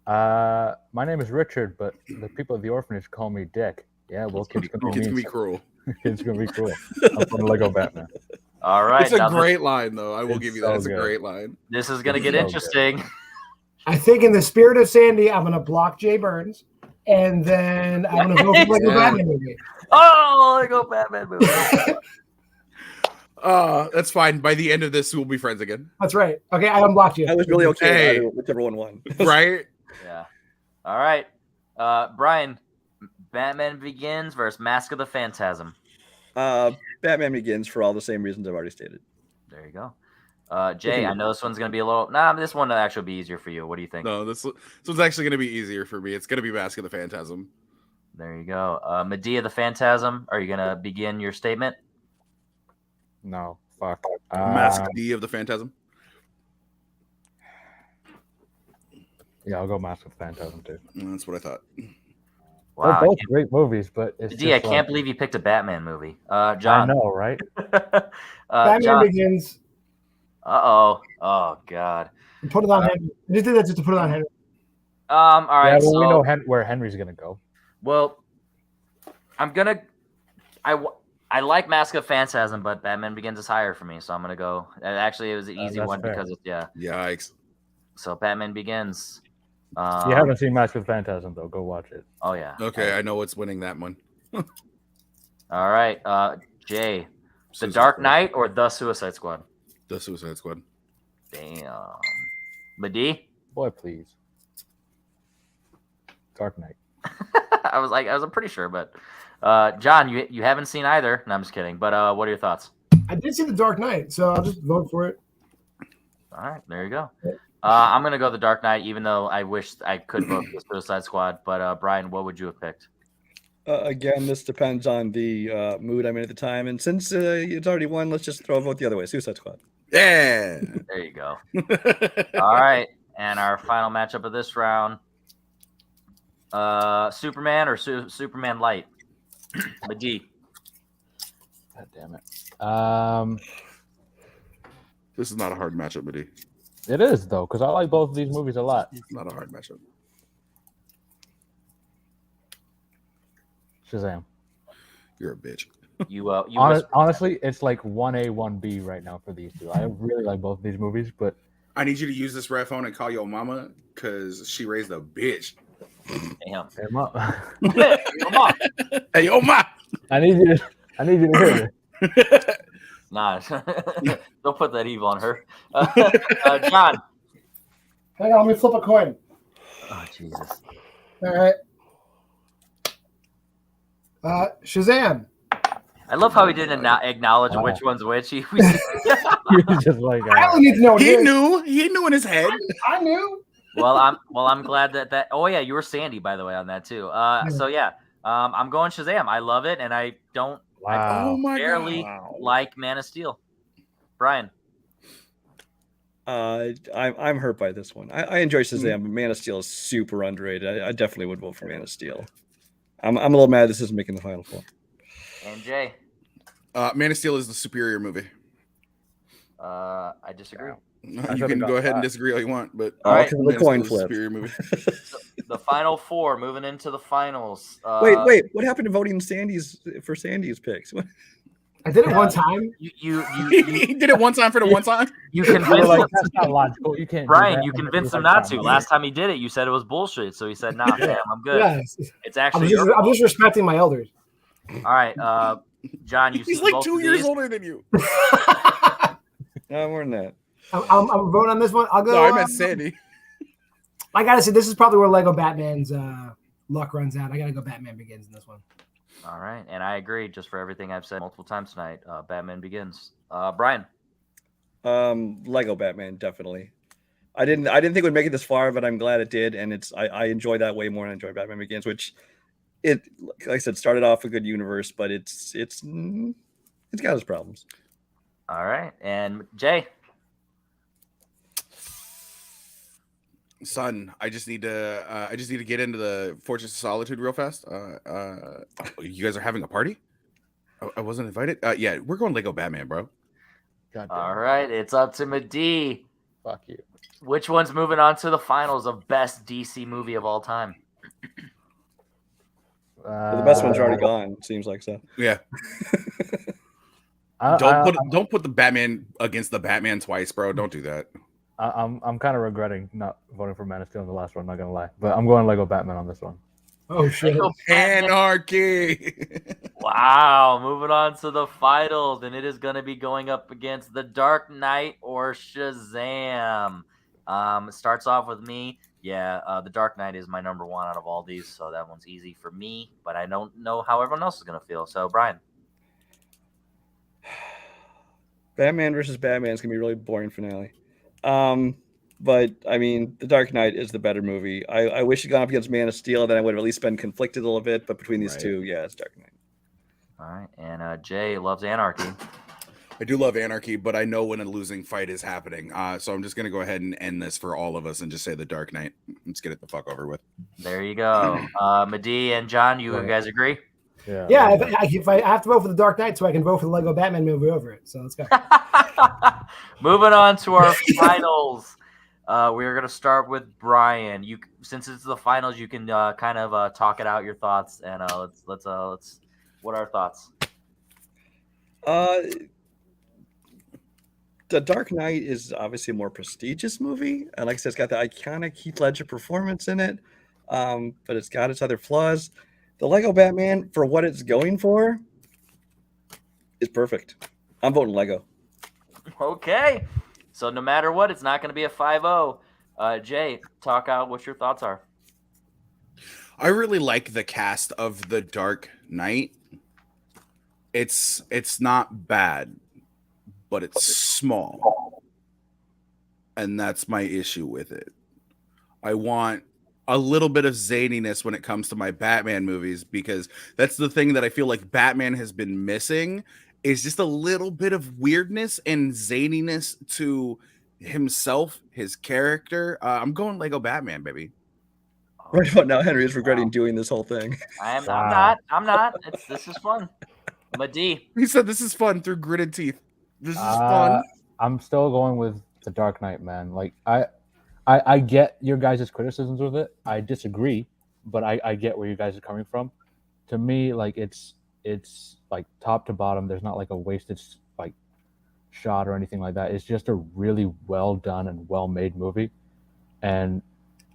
My name is Richard, but the people at the orphanage call me Dick. Yeah, well, kids gonna It's be gonna be mean. cruel. Kids gonna be cruel. I'm from Lego Batman. All right. It's a now great line, though. I will It's give you so that. It's a good. great line. This is gonna It's get so interesting. I think in the spirit of Sandy, I'm going to block Jay Burns, and then I'm going to vote for Lego Batman movie. Oh, Lego Batman movie. That's fine. By the end of this, we'll be friends again. That's right. Okay, I unblocked you. I was really okay Hey. with whichever one won. Right? Yeah. All right. Brian, Batman Begins versus Mask of the Phantasm. Batman Begins for all the same reasons I've already stated. There you go. Jay, I know this one's gonna be a little. Nah, this one will actually be easier for you. What do you think? No, this one's actually going to be easier for me. It's going to be Mask of the Phantasm. There you go. Medea the Phantasm. Are you gonna begin your statement? No, fuck. Mask D of the Phantasm. Yeah, I'll go Mask of the Phantasm too. That's what I thought. They're Wow, both great movies, but it's Medea, I just can't believe you picked a Batman movie. I John. know, right? Batman John. Begins. Oh God. And put it on Henry. I just did that just to put it on Henry. All right. Yeah, well, so, we know where Henry's gonna go. Well, I like Mask of Phantasm, but Batman Begins is higher for me, so I'm gonna go. Actually, it was an easy that's one fair. because it's Yikes. So Batman Begins. You haven't seen Mask of the Phantasm though. Go watch it. Oh yeah. Okay, I know what's winning that one. All right, Jay, The Suicide Dark Squad. Knight or The Suicide Squad? The Suicide Squad. Damn. Medea? Boy, please. Dark Knight. I was pretty sure, but John, you haven't seen either. No, I'm just kidding. But what are your thoughts? I did see The Dark Knight, so I'll just vote for it. All right, there you go. I'm gonna go The Dark Knight, even though I wish I could vote for the Suicide Squad. But Brian, what would you have picked? Again, this depends on the mood I'm in at the time, and since it's already won, let's just throw a vote the other way. Suicide Squad. Yeah. There you go. All right, and our final matchup of this round: Superman or Superman Light? Medea. God damn it. This is not a hard matchup, buddy. It is though, because I like both of these movies a lot. It's not a hard matchup. Shazam. You're a bitch. You Honestly, it's like 1A, 1B right now for these two. I really like both of these movies, but I need you to use this red phone and call your mama because she raised a bitch. Damn. hey, Mom. Come on. Hey, yo, ma. I need you to hear it. Nah, don't put that evil on her. John. Hang on, let me flip a coin. Oh Jesus. All right. Shazam. I love how he didn't acknowledge which one's which. He You're just like I only need to know what He it is. knew. He knew in his head. I knew. I'm glad that. Oh yeah, you were Sandy by the way on that too. So yeah, I'm going Shazam. I love it, and I don't. Wow. Oh my barely God. like Man of Steel. Brian. I'm hurt by this one. I enjoy Shazam, but Man of Steel is super underrated. I definitely would vote for Man of Steel. I'm a little mad this isn't making the final four. And Jay. Man of Steel is the superior movie. I disagree. You can go ahead and disagree all you want, but All right. The Man of coin Steel is the flip. superior movie. The final four, moving into the finals. Wait, what happened to voting Sandy's picks? I did it one time. You He did it one time for the one time. you You're convinced like, him. that's not logical. You can't. do Brian, that. you convinced You're him like, not to. "Fine." Last time he did it, you said it was bullshit. So he said, "Nah, fam, I'm good." Yes. It's I'm actually just, your I'm fault. just respecting my elders. All right, John, you He's see like both 2 of years these? older than you. No, more than that. I'm voting on this one. I'll go. No, I meant Sandy. I gotta say, this is probably where Lego Batman's luck runs out. I gotta go Batman Begins in this one. All right, and I agree. Just for everything I've said multiple times tonight, Batman Begins. Brian. Lego Batman, definitely. I didn't think it would make it this far, but I'm glad it did, and I enjoy that way more than I enjoy Batman Begins, which like I said, started off a good universe, but it's got its problems. All right, and Jay. Son, I just need to get into the Fortress of Solitude real fast. You guys are having a party? I wasn't invited. Yeah, we're going Lego Batman, bro. God damn All it. right, it's up to Medea. Fuck you. Which one's moving on to the finals of best DC movie of all time? The best ones are already gone. It seems like so. Yeah. Don't put the Batman against the Batman twice, bro. Don't do that. I'm kind of regretting not voting for Man of Steel in the last one. Not gonna lie, but I'm going Lego Batman on this one. Oh shit! Lego Batman. Anarchy. Wow, moving on to the finals, and it is going to be going up against The Dark Knight or Shazam. Starts off with me. Yeah, The Dark Knight is my number one out of all these, so that one's easy for me. But I don't know how everyone else is going to feel. So, Brian. Batman versus Batman is gonna be a really boring finale. But I mean, The Dark Knight is the better movie. I wish it gone up against Man of Steel, then I would have at least been conflicted a little bit. But between these Right. two, yeah, it's Dark Knight. All right, and Jay loves Anarchy. I do love Anarchy, but I know when a losing fight is happening. So I'm just gonna go ahead and end this for all of us and just say The Dark Knight. Let's get it the fuck over with. There you go. Madi and John, you Right. guys agree? Yeah, if I have to vote for the Dark Knight, so I can vote for the Lego Batman movie over it. So let's go. Moving on to our finals. We're gonna start with Brian. You, since it's the finals, you can kind of talk it out your thoughts, and let's. What are our thoughts? The Dark Knight is obviously a more prestigious movie, and like I said, it's got the iconic Heath Ledger performance in it, but it's got its other flaws. The Lego Batman, for what it's going for, is perfect. I'm voting Lego. Okay, so no matter what, it's not going to be a 5-0. Jay, talk out what your thoughts are. I really like the cast of The Dark Knight. It's not bad, but it's small. And that's my issue with it. I want a little bit of zaniness when it comes to my Batman movies, because that's the thing that I feel like Batman has been missing, is just a little bit of weirdness and zaniness to himself, his character. I'm going Lego Batman, baby. Right about now, Henry is regretting doing this whole thing. I'm Wow. not. This is fun. Madi. He said this is fun through gritted teeth. This is fun. I'm still going with The Dark Knight, man. Like I get your guys' criticisms with it. I disagree, but I get where you guys are coming from. To me, like it's like top to bottom. There's not like a wasted like shot or anything like that. It's just a really well done and well made movie. And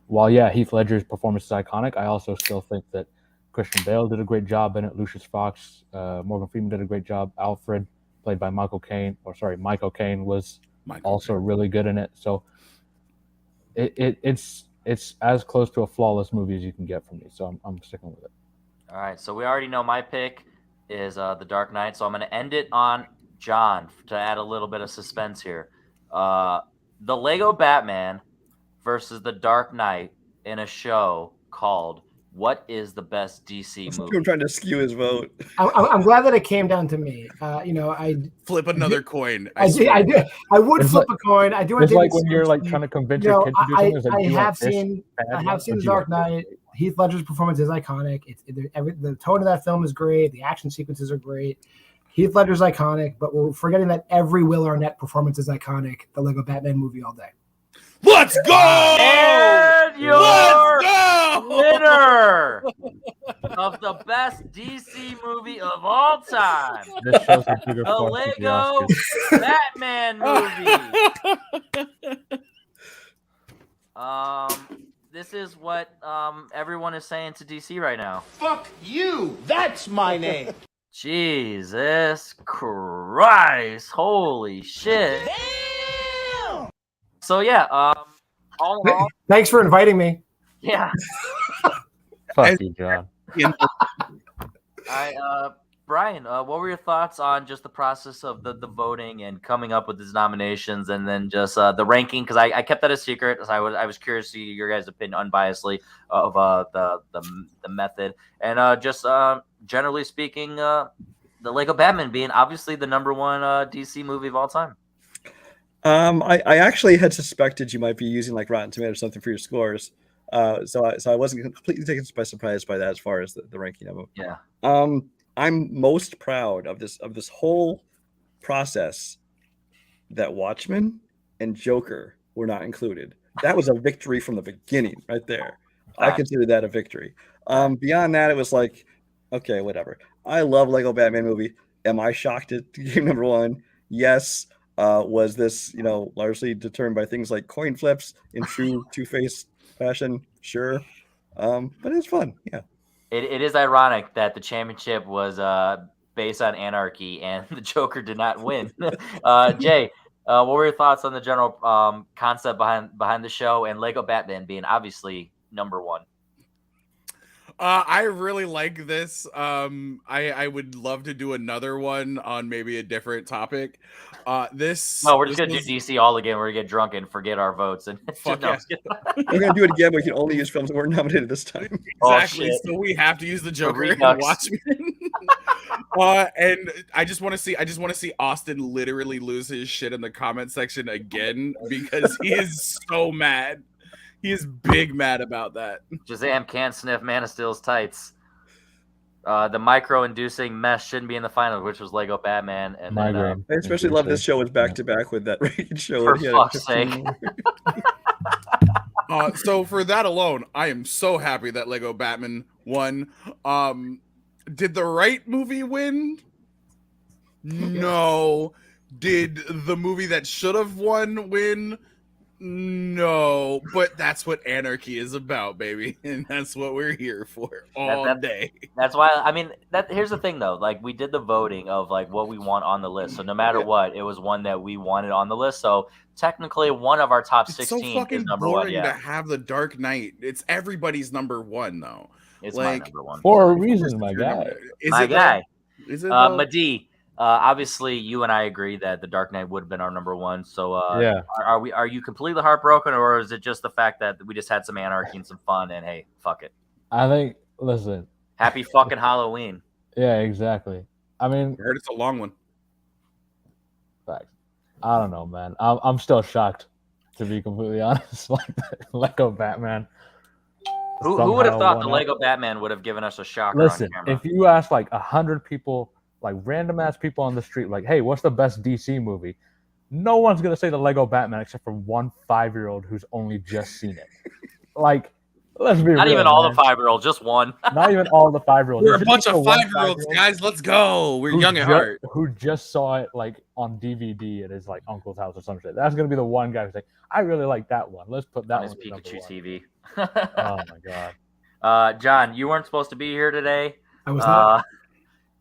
while Heath Ledger's performance is iconic, I also still think that Christian Bale did a great job in it. Lucius Fox, Morgan Freeman did a great job. Alfred, played by Michael Caine, was also really good in it. So it's as close to a flawless movie as you can get from me. So I'm sticking with it. All right, so we already know my pick is The Dark Knight, so I'm going to end it on John to add a little bit of suspense here. The Lego Batman versus The Dark Knight in a show called What is the Best DC Movie? I'm trying to skew his vote. I'm glad that it came down to me. I Flip another coin. I would flip a coin. I do. It's like when you're like trying to convince your kid to do something. It's like, I have seen The Dark Knight. Heath Ledger's performance is iconic. The tone of that film is great. The action sequences are great. Heath Ledger's iconic, but we're forgetting that every Will Arnett performance is iconic. The Lego Batman movie all day. Let's go! And your Let's go! winner of the best DC movie of all time, This shows a bigger the flaw at the Lego Oscars. Batman movie. This is what everyone is saying to DC right now. Fuck you! That's my name! Jesus Christ! Holy shit! Damn! So yeah, all in all, Thanks for inviting me. yeah. Fuck you, John. Brian, what were your thoughts on just the process of the voting and coming up with these nominations, and then just the ranking? Because I kept that a secret. So I was curious to see your guys' opinion unbiasedly of the method, and just generally speaking, the Lego Batman being obviously the number one DC movie of all time. I actually had suspected you might be using like Rotten Tomatoes or something for your scores. So I wasn't completely taken by surprise by that as far as the ranking of them. Yeah. I'm most proud of this whole process that Watchmen and Joker were not included. That was a victory from the beginning, right there. I consider that a victory. Beyond that, it was like, okay, whatever. I love Lego Batman movie. Am I shocked it came number one? Yes. Was this, largely determined by things like coin flips in true Two-Face fashion? Sure. But it's fun. Yeah. It is ironic that the championship was based on Anarchy and the Joker did not win. Jay, what were your thoughts on the general concept behind the show and Lego Batman being obviously number one? I really like this. I would love to do another one on maybe a different topic. This No, we're just this gonna was- do DC all again. We're gonna get drunk and forget our votes and Fuck no, yeah. I'm just kidding. We're gonna do it again, but we can only use films that weren't nominated this time. Oh, Exactly. shit. So we have to use the Joker and Redux. Watchmen. And I just want to see Austin literally lose his shit in the comment section again because he is so mad. He is big mad about that. Shazam can't sniff Man of Steel's tights. The micro-inducing mess shouldn't be in the finals, which was Lego Batman. And then, Migraine. I especially love this show was back to back with that Reagan show. For that he had fuck's 15. So for that alone, I am so happy that Lego Batman won. Did the right movie win? No. Did the movie that should have won win? No. But that's what anarchy is about, baby, and that's what we're here for all day. That's why. I mean, here's the thing, though. Like, we did the voting of like what we want on the list. So no matter what, it was one that we wanted on the list. So technically, one of our top It's 16 so fucking is number boring one. Yeah, to have the Dark Knight. It's everybody's number one, though. it's like, my number one. For a reason, my guy. Is My it though? guy, Is it though? Madi. Obviously, you and I agree that the Dark Knight would have been our number one. So, Yeah. are you completely heartbroken, or is it just the fact that we just had some anarchy and some fun, and hey, fuck it, I think. Listen. happy fucking Halloween. Yeah, exactly. I mean, I heard it's a long one. facts. I don't know, man. I'm still shocked, to be completely honest. Like Lego Batman. Who would have somehow thought the won out. Lego Batman would have given us a shocker Listen, on camera? if you ask like 100 people, like random ass people on the street, like, hey, what's the best DC movie? No one's gonna say the Lego Batman except for one 5-year-old who's only just seen it. Like, let's be real. Not even all man. the 5-year-olds, just one. Not even all the 5-year-olds. We're a There's bunch just of the one 5-year-olds, 5-year-old guys. Let's go. We're young at heart. who just saw it like on DVD at his like uncle's house or some shit. That's gonna be the one guy who's like, I really like that one. Let's put that On his one. at number Pikachu one." TV. Oh my god. John, you weren't supposed to be here today. I was not.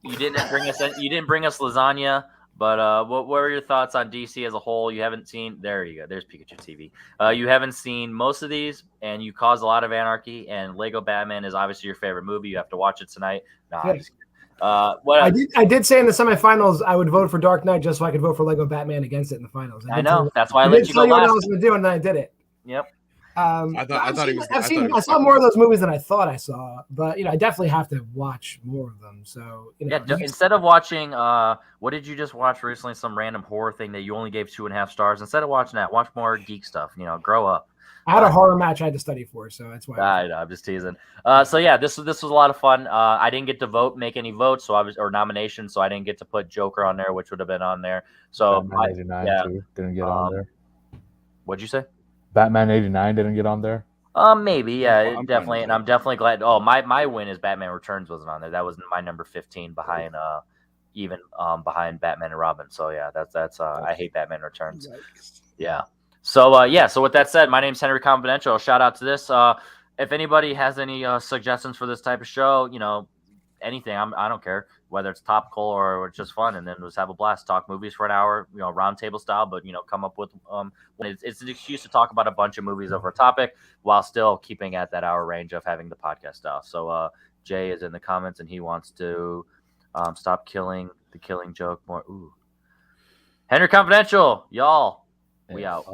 You didn't bring us. You didn't bring us lasagna. But what were your thoughts on DC as a whole? You haven't seen. There you go. There's Pikachu TV. You haven't seen most of these, and you caused a lot of anarchy. And Lego Batman is obviously your favorite movie. You have to watch it tonight. Nah, I'm just kidding. What I did say in the semifinals I would vote for Dark Knight just so I could vote for Lego Batman against it in the finals. I know. That's why I I let did you tell go you what I last. was going to do, and then I did it. Yep. I thought he was. I saw more of those movies than I thought I saw, but I definitely have to watch more of them. So Yeah. Instead of watching, what did you just watch recently? Some random horror thing that you only gave 2.5 stars. Instead of watching that, watch more geek stuff. Grow up. I had a horror match I had to study for, so that's why. I know, I'm just teasing. So yeah, this was a lot of fun. I didn't get to make any votes, or nominations, so I didn't get to put Joker on there, which would have been on there. So Batman 89 too didn't get on there. What'd you say? Batman 89 didn't get on there. Maybe, yeah, I'm definitely, fine with and I'm definitely glad. Oh, my win is Batman Returns wasn't on there. That was my number 15 behind behind Batman and Robin. So yeah, that's I hate Batman Returns. Yeah. So so with that said, my name's Henry Confidential. Shout out to this. If anybody has any suggestions for this type of show, anything, I don't care whether it's topical or just fun, and then just have a blast, talk movies for an hour, round table style, but come up with it's an excuse to talk about a bunch of movies over a topic while still keeping at that hour range of having the podcast style. So Jay is in the comments and he wants to stop killing the killing joke more. Ooh, Henry Confidential, y'all, we out.